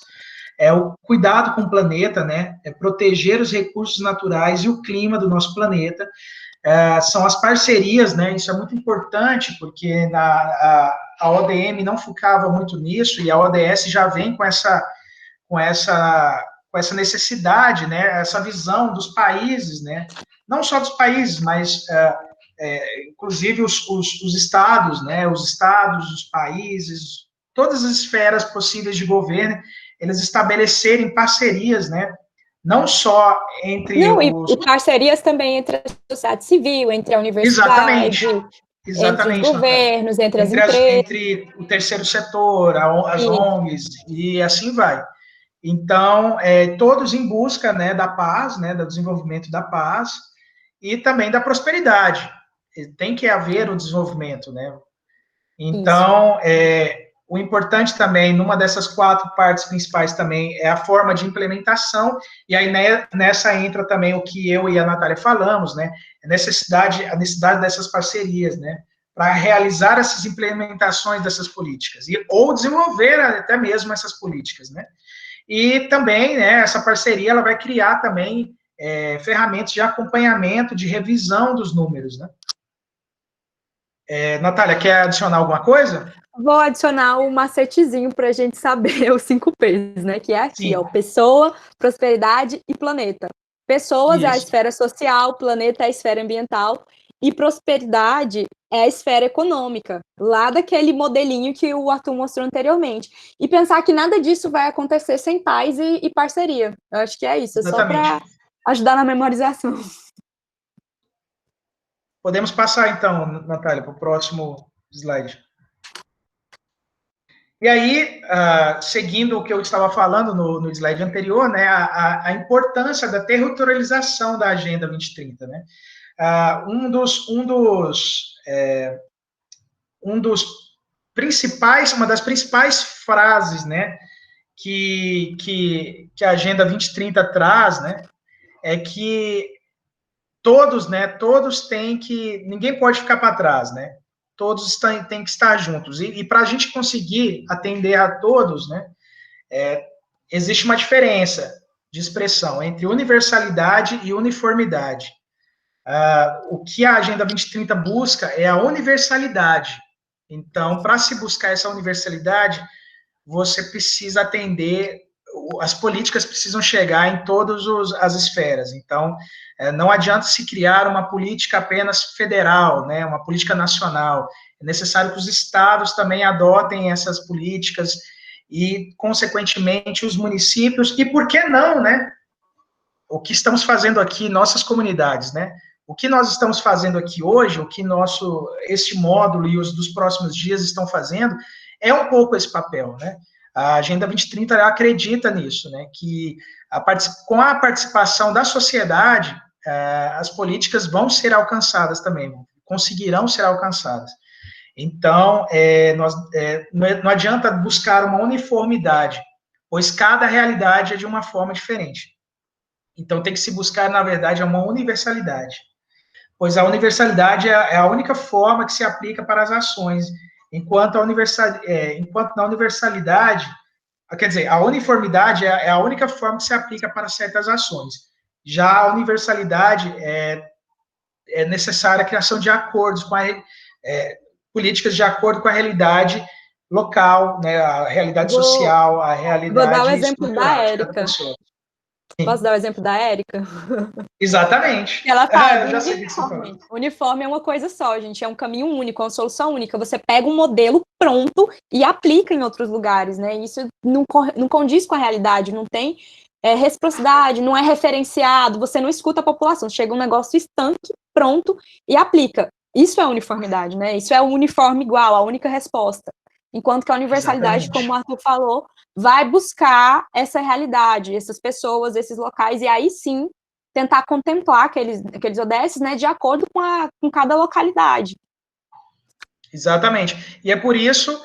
é o cuidado com o planeta, né? É proteger os recursos naturais e o clima do nosso planeta. São as parcerias, né? Isso é muito importante, porque a ODM não focava muito nisso, e a ODS já vem com essa, com essa necessidade, né? Essa visão dos países, né? Não só dos países, mas inclusive os estados, né? Os estados, os países, todas as esferas possíveis de governo, eles estabelecerem parcerias, né? Não só entre Não, os... e parcerias também entre a sociedade civil, entre a Exatamente, universidade, entre os exatamente, Natália. governos, entre as empresas. Entre o terceiro setor, as E, ONGs, e assim vai. Então, todos em busca, né, da paz, né, do desenvolvimento da paz, e também da prosperidade. Tem que haver o desenvolvimento, né? isso. Então, o importante também, numa dessas 4 partes principais também, é a forma de implementação, e aí nessa entra também o que eu e a Natália falamos, né? A necessidade dessas parcerias, né? Para realizar essas implementações dessas políticas, ou desenvolver até mesmo essas políticas, né? E também, né, essa parceria, ela vai criar também ferramentas de acompanhamento, de revisão dos números, né? Natália, quer adicionar alguma coisa? Vou adicionar um macetezinho para a gente saber os 5 P's, né? Que é aqui, Sim. ó, pessoa, prosperidade e planeta. Pessoas é a Isso. esfera social, planeta é a esfera ambiental e prosperidade é a esfera econômica, lá daquele modelinho que o Arthur mostrou anteriormente. E pensar que nada disso vai acontecer sem paz e parceria. Eu acho que é isso, é só Exatamente. para ajudar na memorização. Podemos passar, então, Natália, para o próximo slide. E aí, seguindo o que eu estava falando no slide anterior, né, a importância da territorialização da Agenda 2030, né? Uma das principais frases, né, que a Agenda 2030 traz, né, é que todos têm que, ninguém pode ficar para trás, né? Todos têm que estar juntos. E para a gente conseguir atender a todos, né, existe uma diferença de expressão entre universalidade e uniformidade. O que a Agenda 2030 busca é a universalidade. Então, para se buscar essa universalidade, você precisa atender, as políticas precisam chegar em todas as esferas. Então, não adianta se criar uma política apenas federal, né, uma política nacional. É necessário que os estados também adotem essas políticas e, consequentemente, os municípios, e por que não, né, o que estamos fazendo aqui, nossas comunidades, né, o que nós estamos fazendo aqui hoje, o que este módulo e os dos próximos dias estão fazendo, é um pouco esse papel, né? A Agenda 2030 acredita nisso, né? Que com a participação da sociedade, as políticas vão ser alcançadas também, conseguirão ser alcançadas. Então, não adianta buscar uma uniformidade, pois cada realidade é de uma forma diferente. Então, tem que se buscar, na verdade, uma universalidade, pois a universalidade é a única forma que se aplica para as ações, enquanto na universalidade, quer dizer, a uniformidade é a única forma que se aplica para certas ações. Já a universalidade é necessária a criação de acordos políticas de acordo com a realidade local, né, a realidade social, a Vou dar o realidade exemplo da estrutural de cada Érica. pessoa. Posso dar o exemplo da Érica? Exatamente. Ela fala do Eu já sei o que você fala. uniforme. O uniforme é uma coisa só, gente. É um caminho único, é uma solução única. Você pega um modelo pronto e aplica em outros lugares, né? Isso não condiz com a realidade, não tem reciprocidade, não é referenciado, você não escuta a população. Chega um negócio estanque, pronto, e aplica. Isso é uniformidade, né? Isso é o uniforme igual, a única resposta. Enquanto que a universalidade, Exatamente. como o Arthur falou, vai buscar essa realidade, essas pessoas, esses locais, e aí sim tentar contemplar aqueles ODS, né, de acordo com cada localidade. Exatamente. E é por isso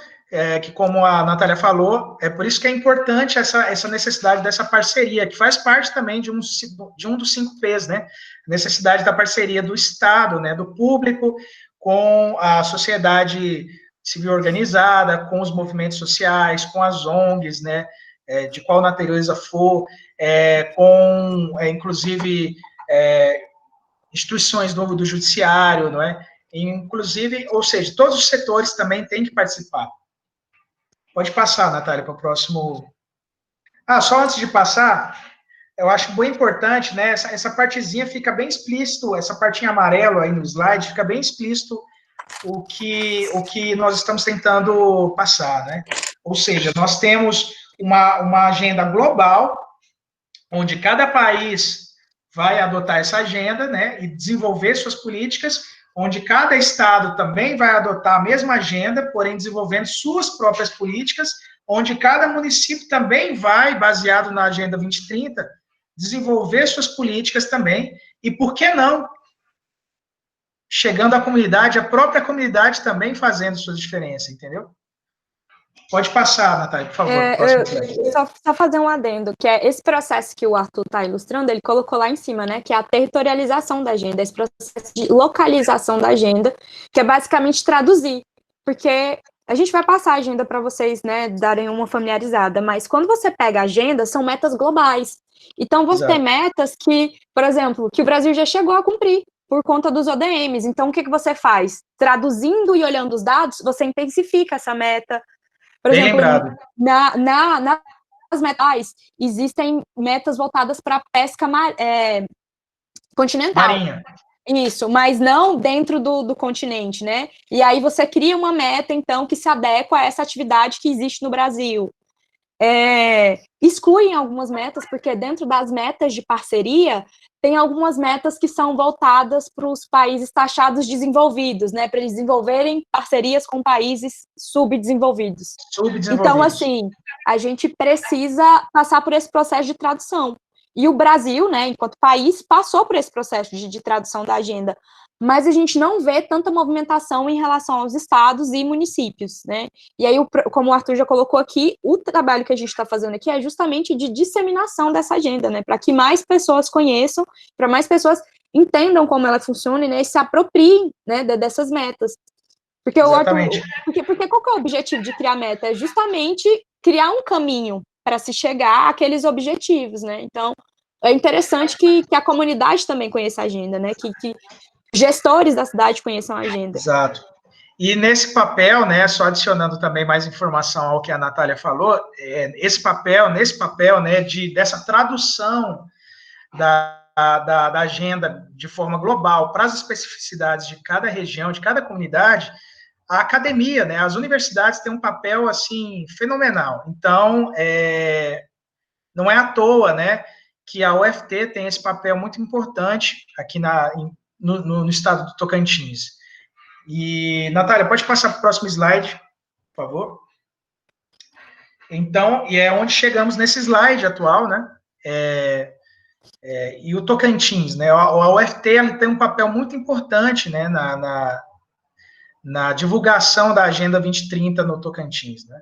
que, como a Natália falou, é por isso que é importante essa necessidade dessa parceria, que faz parte também de um dos 5 P's, né? Necessidade da parceria do Estado, né, do público, com a sociedade civil organizada, com os movimentos sociais, com as ONGs, né, de qual natureza for, com, inclusive, instituições do judiciário, não é? Inclusive, ou seja, todos os setores também têm que participar. Pode passar, Natália, para o próximo. Só antes de passar, eu acho bem importante, né? Essa partezinha fica bem explícito, essa partinha amarela aí no slide, fica bem explícito o que nós estamos tentando passar, né? Ou seja, nós temos uma agenda global, onde cada país vai adotar essa agenda, né? E desenvolver suas políticas, onde cada estado também vai adotar a mesma agenda, porém desenvolvendo suas próprias políticas, onde cada município também vai, baseado na Agenda 2030, desenvolver suas políticas também, e por que não, chegando à comunidade, a própria comunidade também fazendo suas diferenças, entendeu? Pode passar, Natália, por favor. Só fazer um adendo, que é esse processo que o Arthur está ilustrando, ele colocou lá em cima, né, que é a territorialização da agenda, esse processo de localização da agenda, que é basicamente traduzir, porque a gente vai passar a agenda para vocês, né, darem uma familiarizada, mas quando você pega a agenda, são metas globais. Então, vão ter metas que, por exemplo, que o Brasil já chegou a cumprir por conta dos ODMs. Então, o que você faz? Traduzindo e olhando os dados, você intensifica essa meta. Por Bem exemplo, lembrado. nas metais, existem metas voltadas para pesca continental. Marinha. Isso, mas não dentro do continente, né? E aí você cria uma meta, então, que se adequa a essa atividade que existe no Brasil. Excluem algumas metas, porque dentro das metas de parceria, tem algumas metas que são voltadas para os países taxados desenvolvidos, né? Para eles desenvolverem parcerias com países subdesenvolvidos. Então, assim, a gente precisa passar por esse processo de tradução. E o Brasil, né, enquanto país, passou por esse processo de tradução da agenda, mas a gente não vê tanta movimentação em relação aos estados e municípios, né? E aí, como o Arthur já colocou aqui, o trabalho que a gente está fazendo aqui é justamente de disseminação dessa agenda, né? Para que mais pessoas conheçam, para mais pessoas entendam como ela funciona, né? E se apropriem, né, dessas metas. Porque porque qual que é o objetivo de criar meta? É justamente criar um caminho para se chegar àqueles objetivos, né? Então, é interessante que a comunidade também conheça a agenda, né? Que gestores da cidade conheçam a agenda. Exato. E nesse papel, né, só adicionando também mais informação ao que a Natália falou, nesse papel, né, dessa tradução da agenda de forma global para as especificidades de cada região, de cada comunidade, a academia, né, as universidades têm um papel, assim, fenomenal. Então, não é à toa, né, que a UFT tem esse papel muito importante aqui no estado do Tocantins. E, Natália, pode passar para o próximo slide, por favor? Então, e é onde chegamos nesse slide atual, né? E o Tocantins, né? A UFT ela tem um papel muito importante, né, na divulgação da Agenda 2030 no Tocantins, né?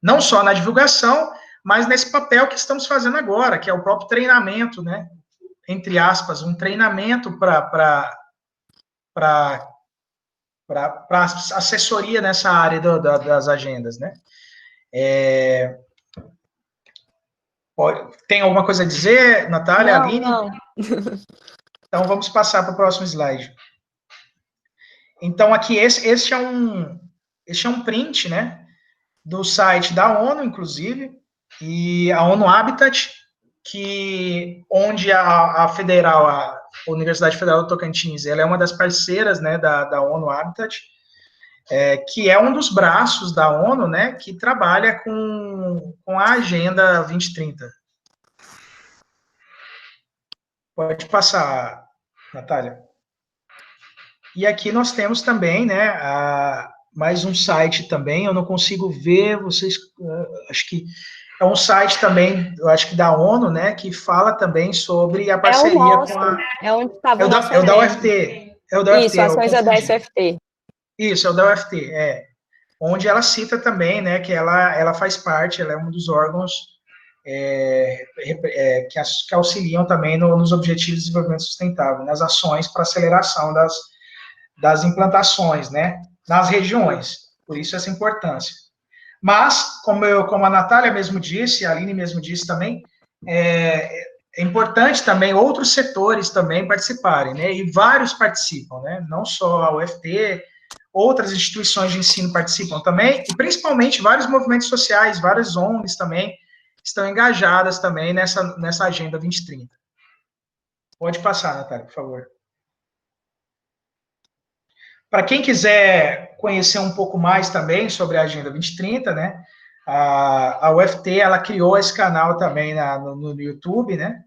Não só na divulgação, mas nesse papel que estamos fazendo agora, que é o próprio treinamento, né? Entre aspas, um treinamento para assessoria nessa área das agendas, né? Tem alguma coisa a dizer, Natália, não, Aline? Não. Então, vamos passar para o próximo slide. Então, aqui, este é um print, né, do site da ONU, inclusive, e a ONU Habitat, onde a Federal, a Universidade Federal do Tocantins, ela é uma das parceiras, né, da ONU Habitat, que é um dos braços da ONU, né, que trabalha com a Agenda 2030. Pode passar, Natália. E aqui nós temos também, né, mais um site também, eu não consigo ver, vocês, acho que é um site também, eu acho que da ONU, né, que fala também sobre a parceria nosso, com a... É onde estava o nosso evento. Da UFT. Isso, ações da UFT. Isso, é o da UFT, onde ela cita também, né, que ela faz parte, ela é um dos órgãos que auxiliam também nos Objetivos de Desenvolvimento Sustentável, nas ações para aceleração das implantações, né, nas regiões, por isso essa importância. Mas, como a Natália mesmo disse, a Aline mesmo disse também, é importante também outros setores também participarem, né? E vários participam, né? Não só a UFT, outras instituições de ensino participam também, e principalmente vários movimentos sociais, várias ONGs também estão engajadas também nessa Agenda 2030. Pode passar, Natália, por favor. Para quem quiser conhecer um pouco mais também sobre a Agenda 2030, né? A UFT, ela criou esse canal também no YouTube, né?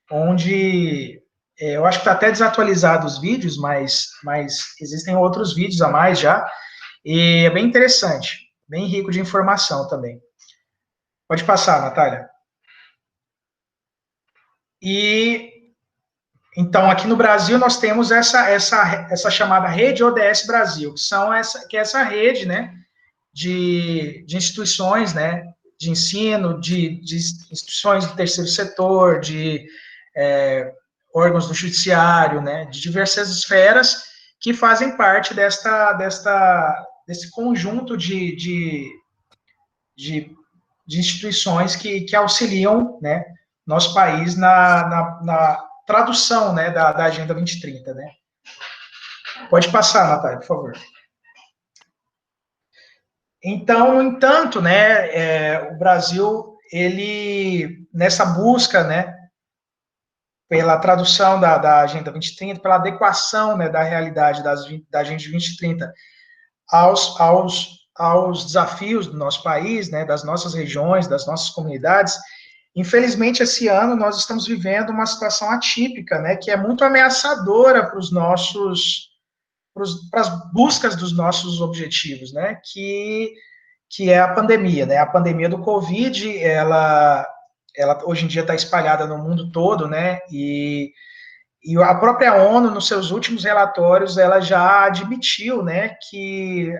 Onde eu acho que está até desatualizado os vídeos, mas existem outros vídeos a mais já, e é bem interessante, bem rico de informação também. Pode passar, Natália. E, então, aqui no Brasil, nós temos essa chamada Rede ODS Brasil, que é essa rede, né, de instituições, né, de ensino, de instituições do terceiro setor, de órgãos do judiciário, né, de diversas esferas que fazem parte desse conjunto de instituições que auxiliam, né, nosso país na tradução, né, da Agenda 2030, né. Pode passar, Natália, por favor. Então, no entanto, né, o Brasil, ele, nessa busca, né, pela tradução da Agenda 2030, pela adequação, né, da realidade da Agenda 2030 aos desafios do nosso país, né, das nossas regiões, das nossas comunidades, infelizmente, esse ano nós estamos vivendo uma situação atípica, né, que é muito ameaçadora para as buscas dos nossos objetivos, né, que é a pandemia, né, a pandemia do Covid, ela hoje em dia está espalhada no mundo todo, né, e a própria ONU, nos seus últimos relatórios, ela já admitiu, né, que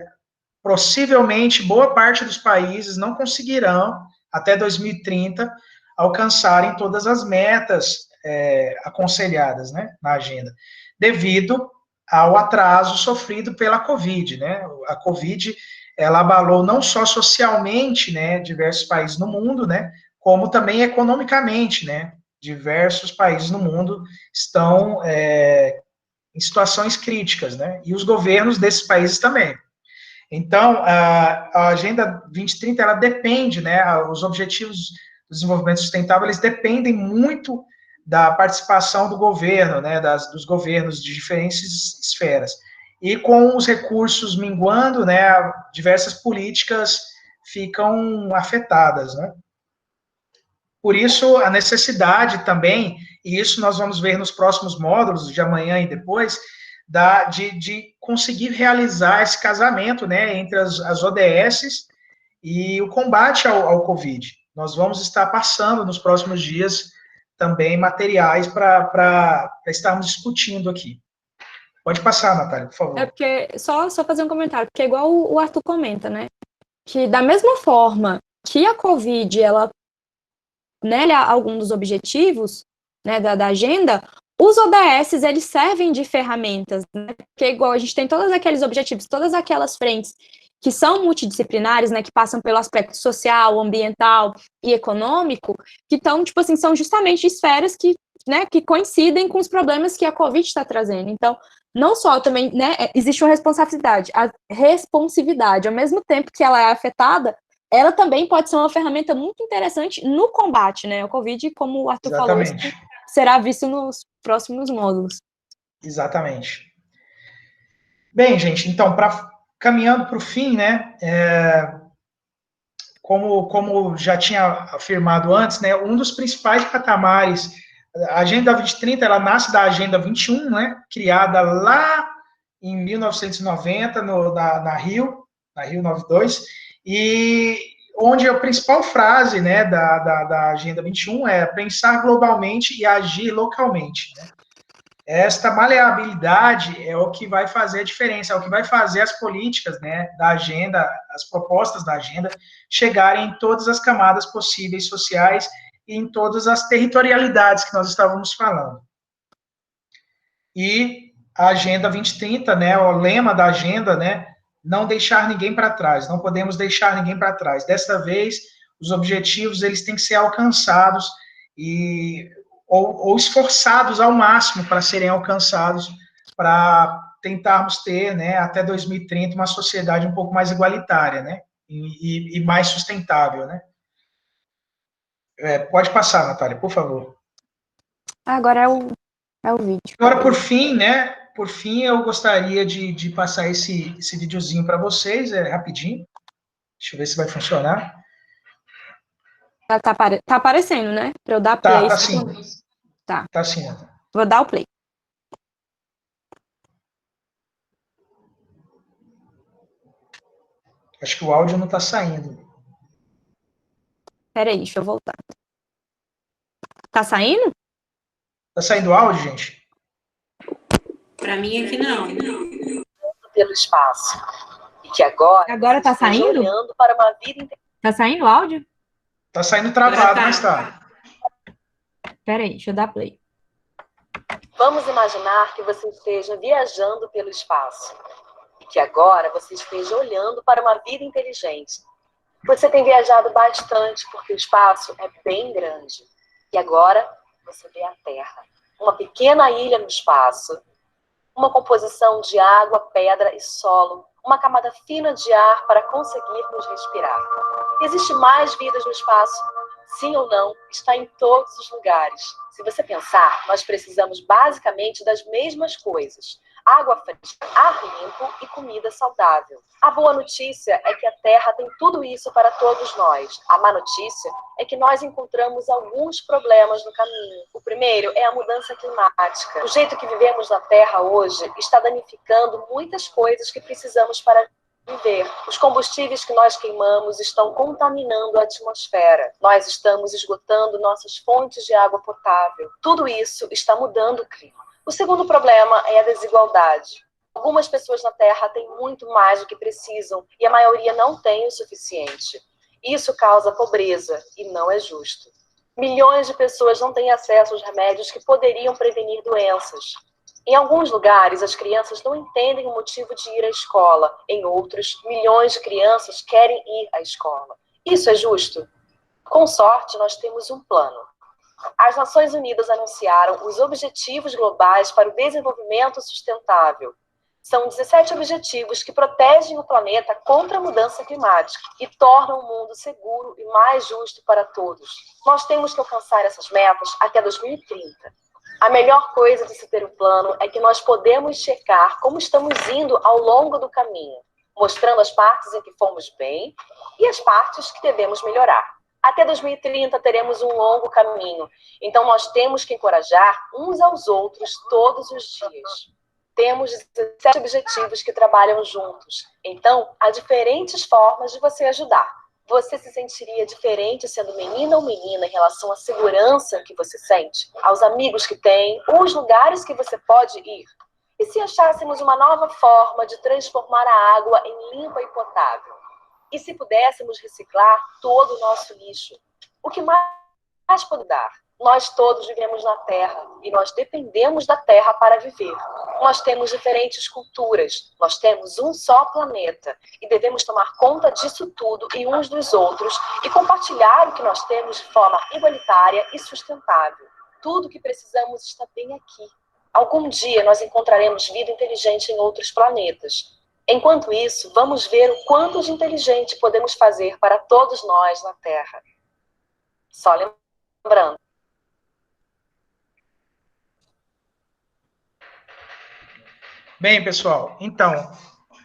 possivelmente boa parte dos países não conseguirão, até 2030, alcançarem todas as metas aconselhadas, né, na agenda, devido ao atraso sofrido pela Covid, né? A Covid, ela abalou não só socialmente, né, diversos países no mundo, né, como também economicamente, né? Diversos países no mundo estão em situações críticas, né? E os governos desses países também. Então, a Agenda 2030, ela depende, né, os objetivos do desenvolvimento sustentável, eles dependem muito da participação do governo, né, dos governos de diferentes esferas. E com os recursos minguando, né, diversas políticas ficam afetadas, né. Por isso, a necessidade também, e isso nós vamos ver nos próximos módulos, de amanhã e depois, de conseguir realizar esse casamento, né, entre as ODSs e o combate ao Covid. Nós vamos estar passando nos próximos dias também materiais para estarmos discutindo aqui. Pode passar, Natália, por favor. É porque, só fazer um comentário, porque igual o Arthur comenta, né, que da mesma forma que a Covid, ela, né, algum dos objetivos, né, da agenda, os ODS, eles servem de ferramentas, né, porque igual a gente tem todos aqueles objetivos, todas aquelas frentes que são multidisciplinares, né, que passam pelo aspecto social, ambiental e econômico, que estão, tipo assim, são justamente esferas que, né, que coincidem com os problemas que a Covid está trazendo. Então, não só também, né, existe uma responsabilidade, a responsividade, ao mesmo tempo que ela é afetada, ela também pode ser uma ferramenta muito interessante no combate, né, ao Covid, como o Arthur falou, isso será visto nos próximos módulos. Exatamente. Bem, gente, então, caminhando para o fim, né, como já tinha afirmado antes, né, um dos principais patamares, a Agenda 2030, ela nasce da Agenda 21, né, criada lá em 1990, na Rio 92, e onde a principal frase, né, da Agenda 21 é pensar globalmente e agir localmente, né. Esta maleabilidade é o que vai fazer a diferença, é o que vai fazer as políticas, né, da agenda, as propostas da agenda, chegarem em todas as camadas possíveis sociais e em todas as territorialidades que nós estávamos falando. E a Agenda 2030, né, o lema da agenda, né, não deixar ninguém para trás, não podemos deixar ninguém para trás. Desta vez, os objetivos eles têm que ser alcançados ou esforçados ao máximo para serem alcançados, para tentarmos ter, né, até 2030, uma sociedade um pouco mais igualitária, né, e mais sustentável, né. Pode passar, Natália, por favor. Agora é o vídeo. Agora, por fim, né, eu gostaria de passar esse videozinho para vocês, rapidinho. Deixa eu ver se vai funcionar. Tá aparecendo, né? Para eu dar play. Tá sim. Tá. Tá sim. Vou dar o play. Acho que o áudio não tá saindo. Peraí, deixa eu voltar. Tá saindo? Tá saindo áudio, gente? Para mim aqui não. Pelo espaço. E que agora tá saindo? Olhando para uma vida inteira. Tá saindo o áudio? Tá saindo travado, mas tá. Peraí, deixa eu dar play. Vamos imaginar que você esteja viajando pelo espaço. E que agora você esteja olhando para uma vida inteligente. Você tem viajado bastante porque o espaço é bem grande. E agora você vê a Terra. Uma pequena ilha no espaço. Uma composição de água, pedra e solo. Uma camada fina de ar para conseguirmos respirar. Existe mais vidas no espaço? Sim ou não? Está em todos os lugares. Se você pensar, nós precisamos basicamente das mesmas coisas. Água fresca, ar limpo e comida saudável. A boa notícia é que a Terra tem tudo isso para todos nós. A má notícia é que nós encontramos alguns problemas no caminho. O primeiro é a mudança climática. O jeito que vivemos na Terra hoje está danificando muitas coisas que precisamos para viver. Os combustíveis que nós queimamos estão contaminando a atmosfera. Nós estamos esgotando nossas fontes de água potável. Tudo isso está mudando o clima. O segundo problema é a desigualdade. Algumas pessoas na Terra têm muito mais do que precisam e a maioria não tem o suficiente. Isso causa pobreza e não é justo. Milhões de pessoas não têm acesso aos remédios que poderiam prevenir doenças. Em alguns lugares, as crianças não entendem o motivo de ir à escola. Em outros, milhões de crianças querem ir à escola. Isso é justo? Com sorte, nós temos um plano. As Nações Unidas anunciaram os Objetivos Globais para o Desenvolvimento Sustentável. São 17 objetivos que protegem o planeta contra a mudança climática e tornam o mundo seguro e mais justo para todos. Nós temos que alcançar essas metas até 2030. A melhor coisa de se ter um plano é que nós podemos checar como estamos indo ao longo do caminho, mostrando as partes em que fomos bem e as partes que devemos melhorar. Até 2030 teremos um longo caminho, então nós temos que encorajar uns aos outros todos os dias. Temos 17 objetivos que trabalham juntos, então há diferentes formas de você ajudar. Você se sentiria diferente sendo menina ou menina em relação à segurança que você sente, aos amigos que tem, os lugares que você pode ir? E se achássemos uma nova forma de transformar a água em limpa e potável? E se pudéssemos reciclar todo o nosso lixo? O que mais pode dar? Nós todos vivemos na Terra e nós dependemos da Terra para viver. Nós temos diferentes culturas, nós temos um só planeta e devemos tomar conta disso tudo e uns dos outros e compartilhar o que nós temos de forma igualitária e sustentável. Tudo o que precisamos está bem aqui. Algum dia nós encontraremos vida inteligente em outros planetas. Enquanto isso, vamos ver o quanto de inteligente podemos fazer para todos nós na Terra. Só lembrando. Bem, pessoal, então,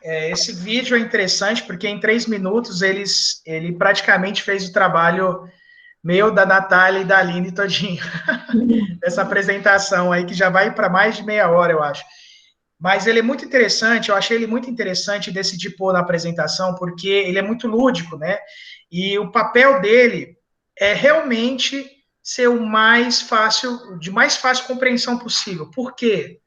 esse vídeo é interessante porque em 3 minutos ele praticamente fez o trabalho meu, da Natália e da Aline todinho. Essa apresentação aí, que já vai para mais de meia hora, eu acho. Mas ele é muito interessante, eu achei ele muito interessante, decidi pôr na apresentação, porque ele é muito lúdico, né? E o papel dele é realmente ser o mais fácil, de mais fácil compreensão possível. Por quê?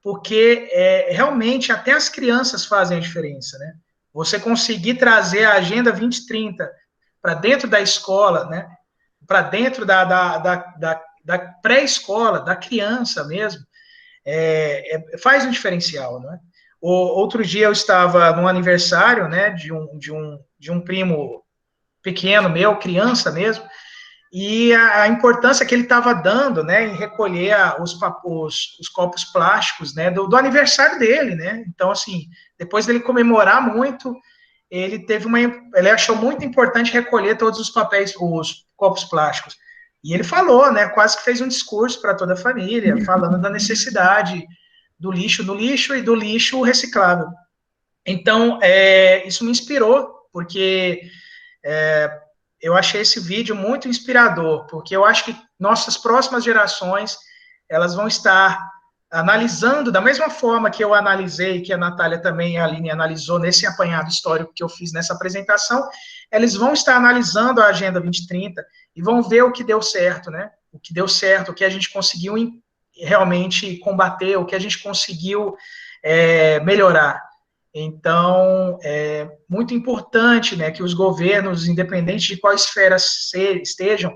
Porque realmente até as crianças fazem a diferença, né? Você conseguir trazer a Agenda 2030 para dentro da escola, né? Para dentro da pré-escola, da criança mesmo, faz um diferencial, né? Outro dia eu estava no aniversário, né, de um primo pequeno meu, criança mesmo, e a importância que ele estava dando, né, em recolher os copos plásticos, né, do aniversário dele, né. Então, assim, depois dele comemorar muito, ele achou muito importante recolher todos os copos plásticos. E ele falou, né, quase que fez um discurso para toda a família, falando da necessidade do lixo no lixo e do lixo reciclável. Então, isso me inspirou, porque eu achei esse vídeo muito inspirador, porque eu acho que nossas próximas gerações, elas vão estar analisando, da mesma forma que eu analisei, que a Natália também, a Aline analisou nesse apanhado histórico que eu fiz nessa apresentação, eles vão estar analisando a Agenda 2030 e vão ver o que deu certo, né? O que deu certo, o que a gente conseguiu realmente combater, o que a gente conseguiu melhorar. Então, é muito importante, né, que os governos, independente de qual esfera estejam,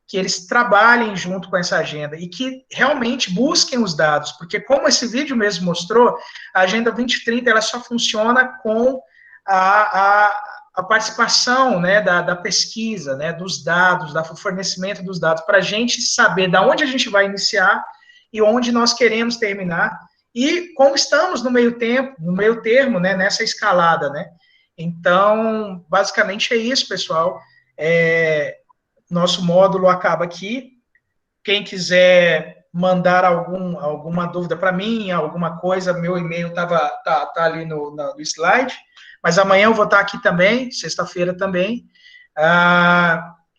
que eles trabalhem junto com essa agenda e que realmente busquem os dados, porque como esse vídeo mesmo mostrou, a Agenda 2030 ela só funciona com a participação, né, da pesquisa, né, dos dados, do fornecimento dos dados, para a gente saber de onde a gente vai iniciar e onde nós queremos terminar, e como estamos no meio termo, né, nessa escalada, né. Então, basicamente é isso, pessoal. Nosso módulo acaba aqui. Quem quiser mandar alguma dúvida para mim, alguma coisa, meu e-mail tá ali no slide, mas amanhã eu vou estar aqui também, sexta-feira também.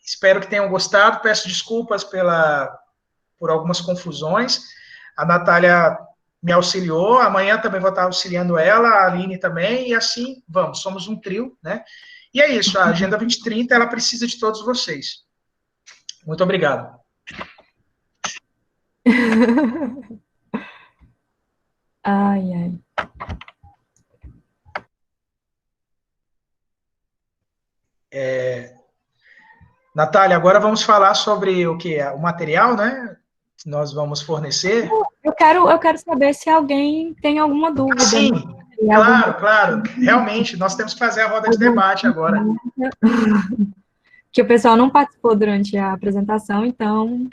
Espero que tenham gostado, peço desculpas por algumas confusões. A Natália me auxiliou, amanhã também vou estar auxiliando ela, a Aline também, e assim vamos, somos um trio, né? E é isso, a Agenda 2030, ela precisa de todos vocês. Muito obrigado. Ai, ai. Natália, agora vamos falar sobre o que? O material, né? Que nós vamos fornecer. Eu quero saber se alguém tem alguma dúvida. Sim, claro. Realmente, nós temos que fazer a roda de debate agora. Que o pessoal não participou durante a apresentação, então...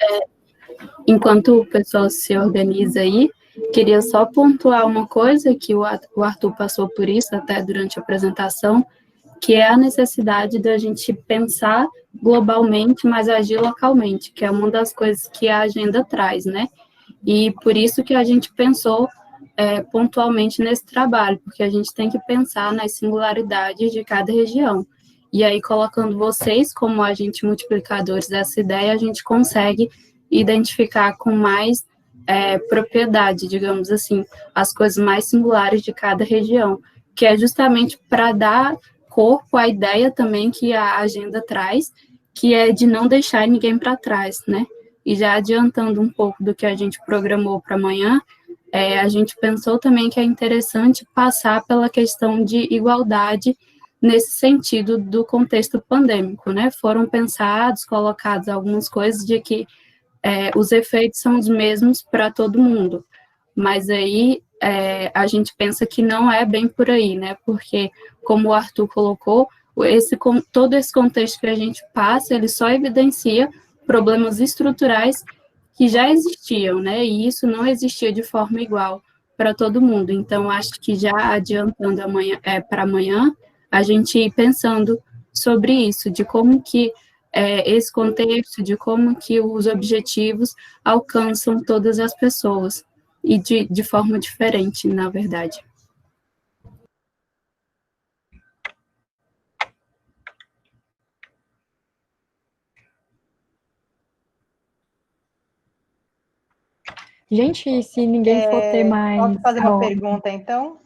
Enquanto o pessoal se organiza aí, queria só pontuar uma coisa, que o Arthur passou por isso até durante a apresentação, que é a necessidade da gente pensar globalmente, mas agir localmente, que é uma das coisas que a agenda traz, né? E por isso que a gente pensou pontualmente nesse trabalho, porque a gente tem que pensar nas singularidades de cada região. E aí, colocando vocês como agentes multiplicadores dessa ideia, a gente consegue identificar com mais propriedade, digamos assim, as coisas mais singulares de cada região, que é justamente para dar corpo à ideia também que a agenda traz, que é de não deixar ninguém para trás, né? E já adiantando um pouco do que a gente programou para amanhã, a gente pensou também que é interessante passar pela questão de igualdade nesse sentido do contexto pandêmico, né? Foram pensados, colocados algumas coisas de que os efeitos são os mesmos para todo mundo, mas aí a gente pensa que não é bem por aí, né? Porque, como o Arthur colocou, todo esse contexto que a gente passa, ele só evidencia problemas estruturais que já existiam, né? E isso não existia de forma igual para todo mundo. Então, acho que já adiantando para amanhã, a gente ir pensando sobre isso, de como que esse contexto, de como que os objetivos alcançam todas as pessoas, e de forma diferente, na verdade. Gente, se ninguém for ter mais... Posso fazer uma pergunta, então?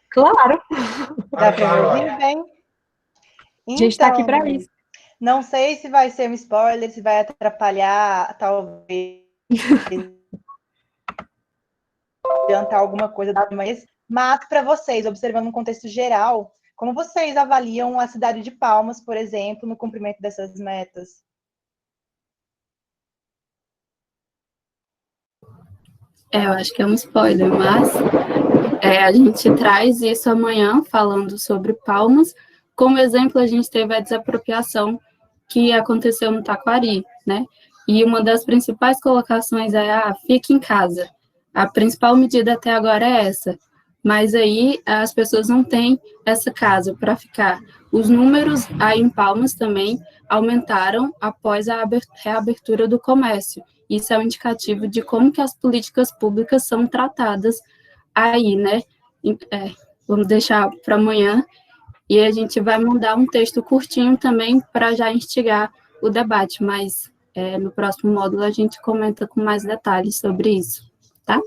Claro. Dá para me ouvir bem? A gente está aqui para isso. Não sei se vai ser um spoiler, se vai atrapalhar, talvez, adiantar alguma coisa da manhã, mas para vocês, observando um contexto geral, como vocês avaliam a cidade de Palmas, por exemplo, no cumprimento dessas metas? Eu acho que é um spoiler, mas a gente traz isso amanhã, falando sobre Palmas. Como exemplo, a gente teve a desapropriação que aconteceu no Taquari, né? E uma das principais colocações é, fique em casa. A principal medida até agora é essa. Mas aí as pessoas não têm essa casa para ficar. Os números aí em Palmas também aumentaram após a reabertura do comércio. Isso é um indicativo de como que as políticas públicas são tratadas aí, né? Vamos deixar para amanhã e a gente vai mandar um texto curtinho também para já instigar o debate, mas no próximo módulo a gente comenta com mais detalhes sobre isso, tá?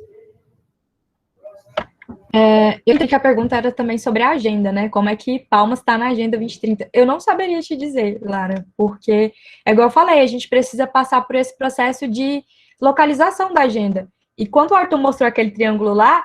Eu entendi que a pergunta era também sobre a agenda, né? Como é que Palmas está na Agenda 2030? Eu não saberia te dizer, Lara, porque, é igual eu falei, a gente precisa passar por esse processo de localização da agenda. E quando o Arthur mostrou aquele triângulo lá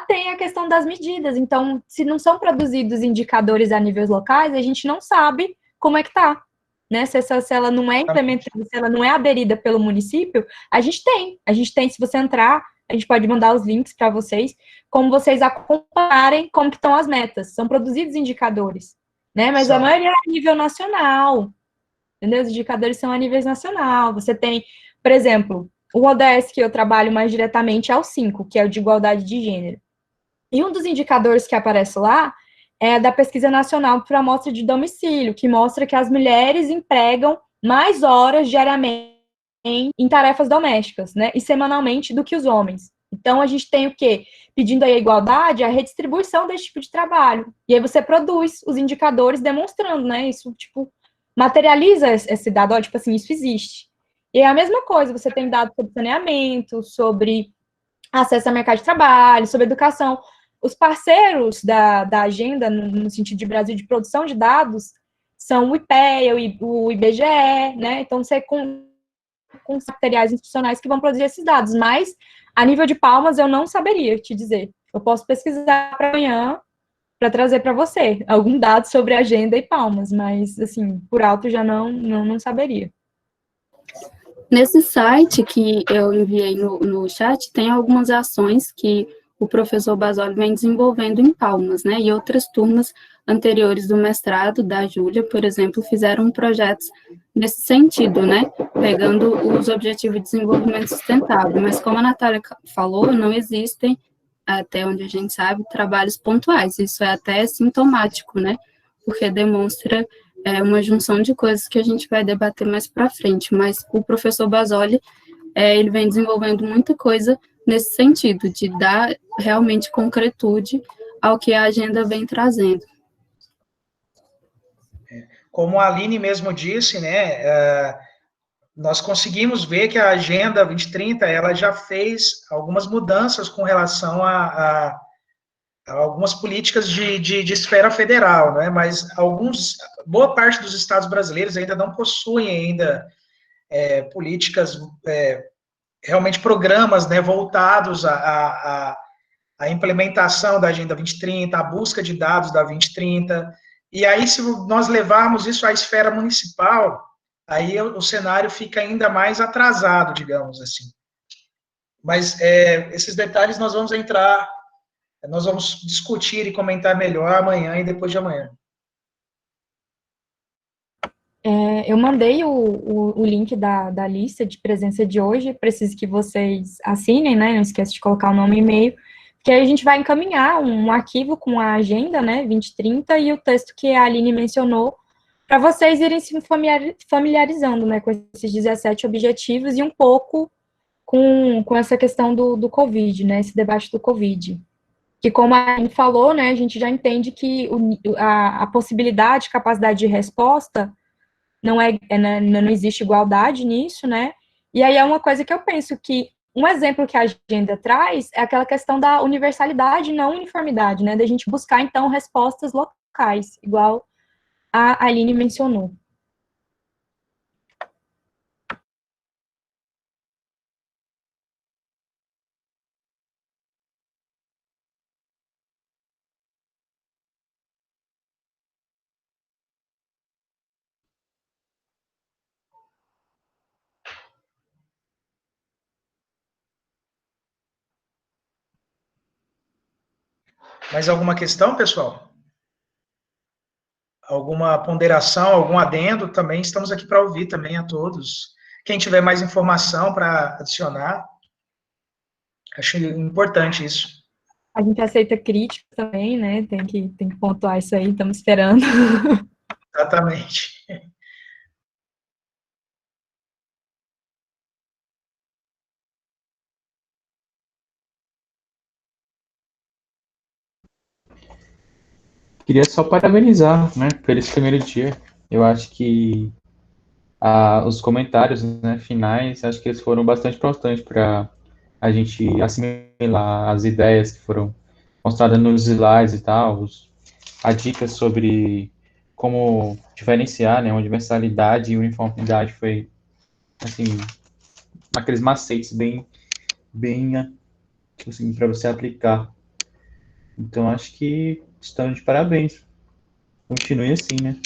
tem a questão das medidas. Então, se não são produzidos indicadores a níveis locais, a gente não sabe como é que tá. Né? Se ela não é implementada, se ela não é aderida pelo município, a gente tem. A gente tem, se você entrar, a gente pode mandar os links para vocês, como vocês acompanharem como que estão as metas. São produzidos indicadores, né? Mas a maioria é a nível nacional, entendeu? Os indicadores são a nível nacional. Você tem, por exemplo, o ODS que eu trabalho mais diretamente é o 5, que é o de igualdade de gênero. E um dos indicadores que aparece lá é da Pesquisa Nacional por Amostra de Domicílio, que mostra que as mulheres empregam mais horas diariamente em tarefas domésticas, né, e semanalmente do que os homens. Então, a gente tem o quê? Pedindo aí a igualdade, a redistribuição desse tipo de trabalho. E aí você produz os indicadores demonstrando, né, isso, tipo, materializa esse dado, ó, tipo assim, isso existe. E é a mesma coisa, você tem dados sobre saneamento, sobre acesso ao mercado de trabalho, sobre educação. Os parceiros da agenda, no sentido de Brasil de produção de dados, são o IPEA, o IBGE, né? Então, você com materiais institucionais que vão produzir esses dados, mas a nível de Palmas eu não saberia te dizer. Eu posso pesquisar para amanhã para trazer para você algum dado sobre agenda e Palmas, mas assim, por alto já não saberia. Nesse site que eu enviei no chat, tem algumas ações que o professor Basoli vem desenvolvendo em Palmas, né? E outras turmas anteriores do mestrado, da Júlia, por exemplo, fizeram projetos nesse sentido, né? Pegando os Objetivos de Desenvolvimento Sustentável. Mas como a Natália falou, não existem, até onde a gente sabe, trabalhos pontuais. Isso é até sintomático, né? Porque demonstra uma junção de coisas que a gente vai debater mais para frente, mas o professor Basoli, ele vem desenvolvendo muita coisa nesse sentido, de dar realmente concretude ao que a agenda vem trazendo. Como a Aline mesmo disse, né, nós conseguimos ver que a Agenda 2030, ela já fez algumas mudanças com relação a algumas políticas de esfera federal, né? Mas boa parte dos estados brasileiros ainda não possuem ainda políticas, realmente programas, né, voltados à implementação da Agenda 2030, à busca de dados da 2030. E aí, se nós levarmos isso à esfera municipal, aí o cenário fica ainda mais atrasado, digamos assim. Mas esses detalhes nós vamos discutir e comentar melhor amanhã e depois de amanhã. Eu mandei o link da lista de presença de hoje, preciso que vocês assinem, né? Não esqueça de colocar o nome e e-mail, que aí a gente vai encaminhar um arquivo com a agenda, né, 2030, e o texto que a Aline mencionou, para vocês irem se familiarizando, né, com esses 17 objetivos e um pouco com essa questão do Covid, né, esse debate do Covid. Que, como a Aline falou, né, a gente já entende que a possibilidade, capacidade de resposta não existe igualdade nisso, né? E aí é uma coisa que eu penso que um exemplo que a agenda traz é aquela questão da universalidade e não uniformidade, né? Da gente buscar, então, respostas locais, igual a Aline mencionou. Mais alguma questão, pessoal? Alguma ponderação, algum adendo? Também estamos aqui para ouvir também a todos. Quem tiver mais informação para adicionar, acho importante isso. A gente aceita crítica também, né? Tem que pontuar isso aí, estamos esperando. Exatamente. Queria só parabenizar, né, por esse primeiro dia. Eu acho que os comentários, né, finais, acho que eles foram bastante importantes para a gente assimilar as ideias que foram mostradas nos slides e tal, a dica sobre como diferenciar, né, universalidade e uniformidade foi, assim, aqueles macetes bem assim, para você aplicar. Então, acho que estão de parabéns. Continue assim, né?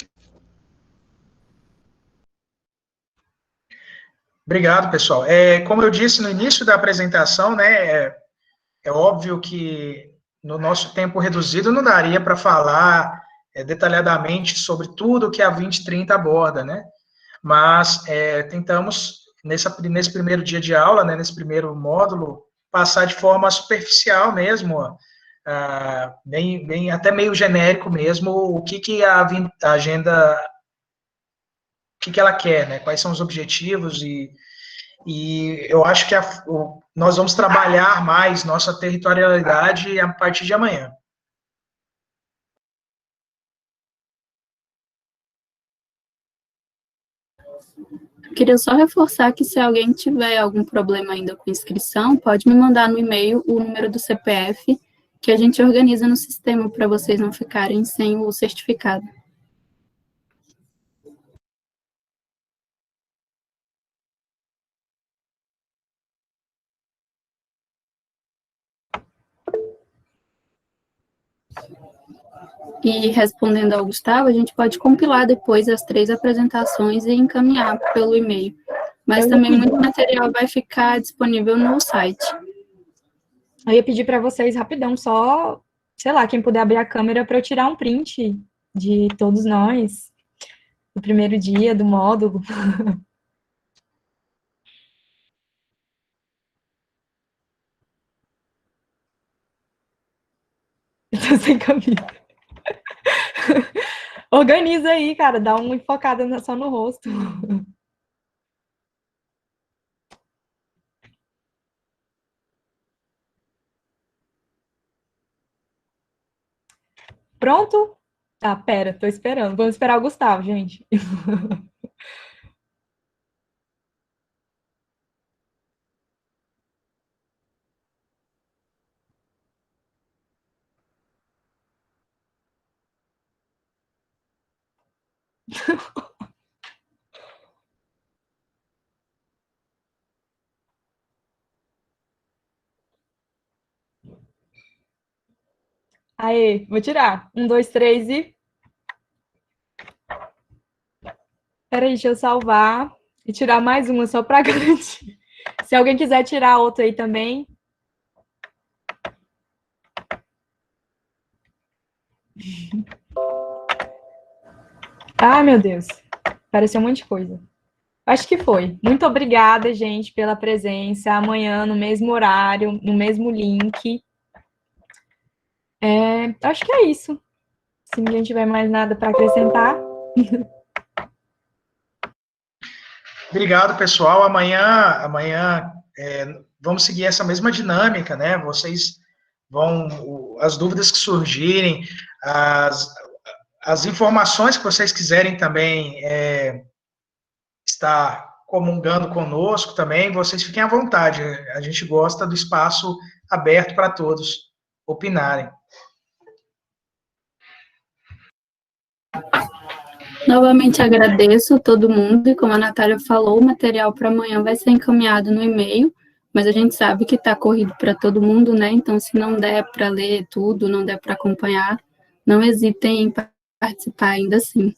Obrigado, pessoal. Como eu disse no início da apresentação, né, é óbvio que no nosso tempo reduzido não daria para falar detalhadamente sobre tudo que a 2030 aborda, né? Mas tentamos, nesse primeiro dia de aula, né, nesse primeiro módulo, passar de forma superficial mesmo, bem, até meio genérico mesmo, o que a agenda, o que ela quer, né? Quais são os objetivos e eu acho que nós vamos trabalhar mais nossa territorialidade a partir de amanhã. Queria só reforçar que se alguém tiver algum problema ainda com inscrição, pode me mandar no e-mail o número do CPF, que a gente organiza no sistema para vocês não ficarem sem o certificado. E respondendo ao Gustavo, a gente pode compilar depois as 3 apresentações e encaminhar pelo e-mail. Mas também muito material vai ficar disponível no site. Eu ia pedir para vocês rapidão, só, sei lá, quem puder abrir a câmera para eu tirar um print de todos nós, do primeiro dia do módulo. Tô sem camisa. Organiza aí, cara, dá uma enfocada só no rosto. Pronto? Tá, pera, tô esperando. Vamos esperar o Gustavo, gente. Aê, vou tirar. 1, 2, 3 e... Peraí, deixa eu salvar e tirar mais uma só para garantir. Se alguém quiser tirar outra aí também. Ai, meu Deus. Pareceu um monte de coisa. Acho que foi. Muito obrigada, gente, pela presença. Amanhã, no mesmo horário, no mesmo link. Acho que é isso. Se ninguém tiver mais nada para acrescentar. Obrigado, pessoal. Amanhã vamos seguir essa mesma dinâmica, né? Vocês as dúvidas que surgirem, as informações que vocês quiserem também estar comungando conosco também, vocês fiquem à vontade. A gente gosta do espaço aberto para todos opinarem. Novamente agradeço a todo mundo e, como a Natália falou, o material para amanhã vai ser encaminhado no e-mail, mas a gente sabe que está corrido para todo mundo, né? Então, se não der para ler tudo, não der para acompanhar, não hesitem em participar ainda assim.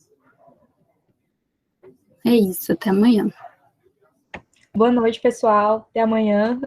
É isso, até amanhã. Boa noite, pessoal. Até amanhã.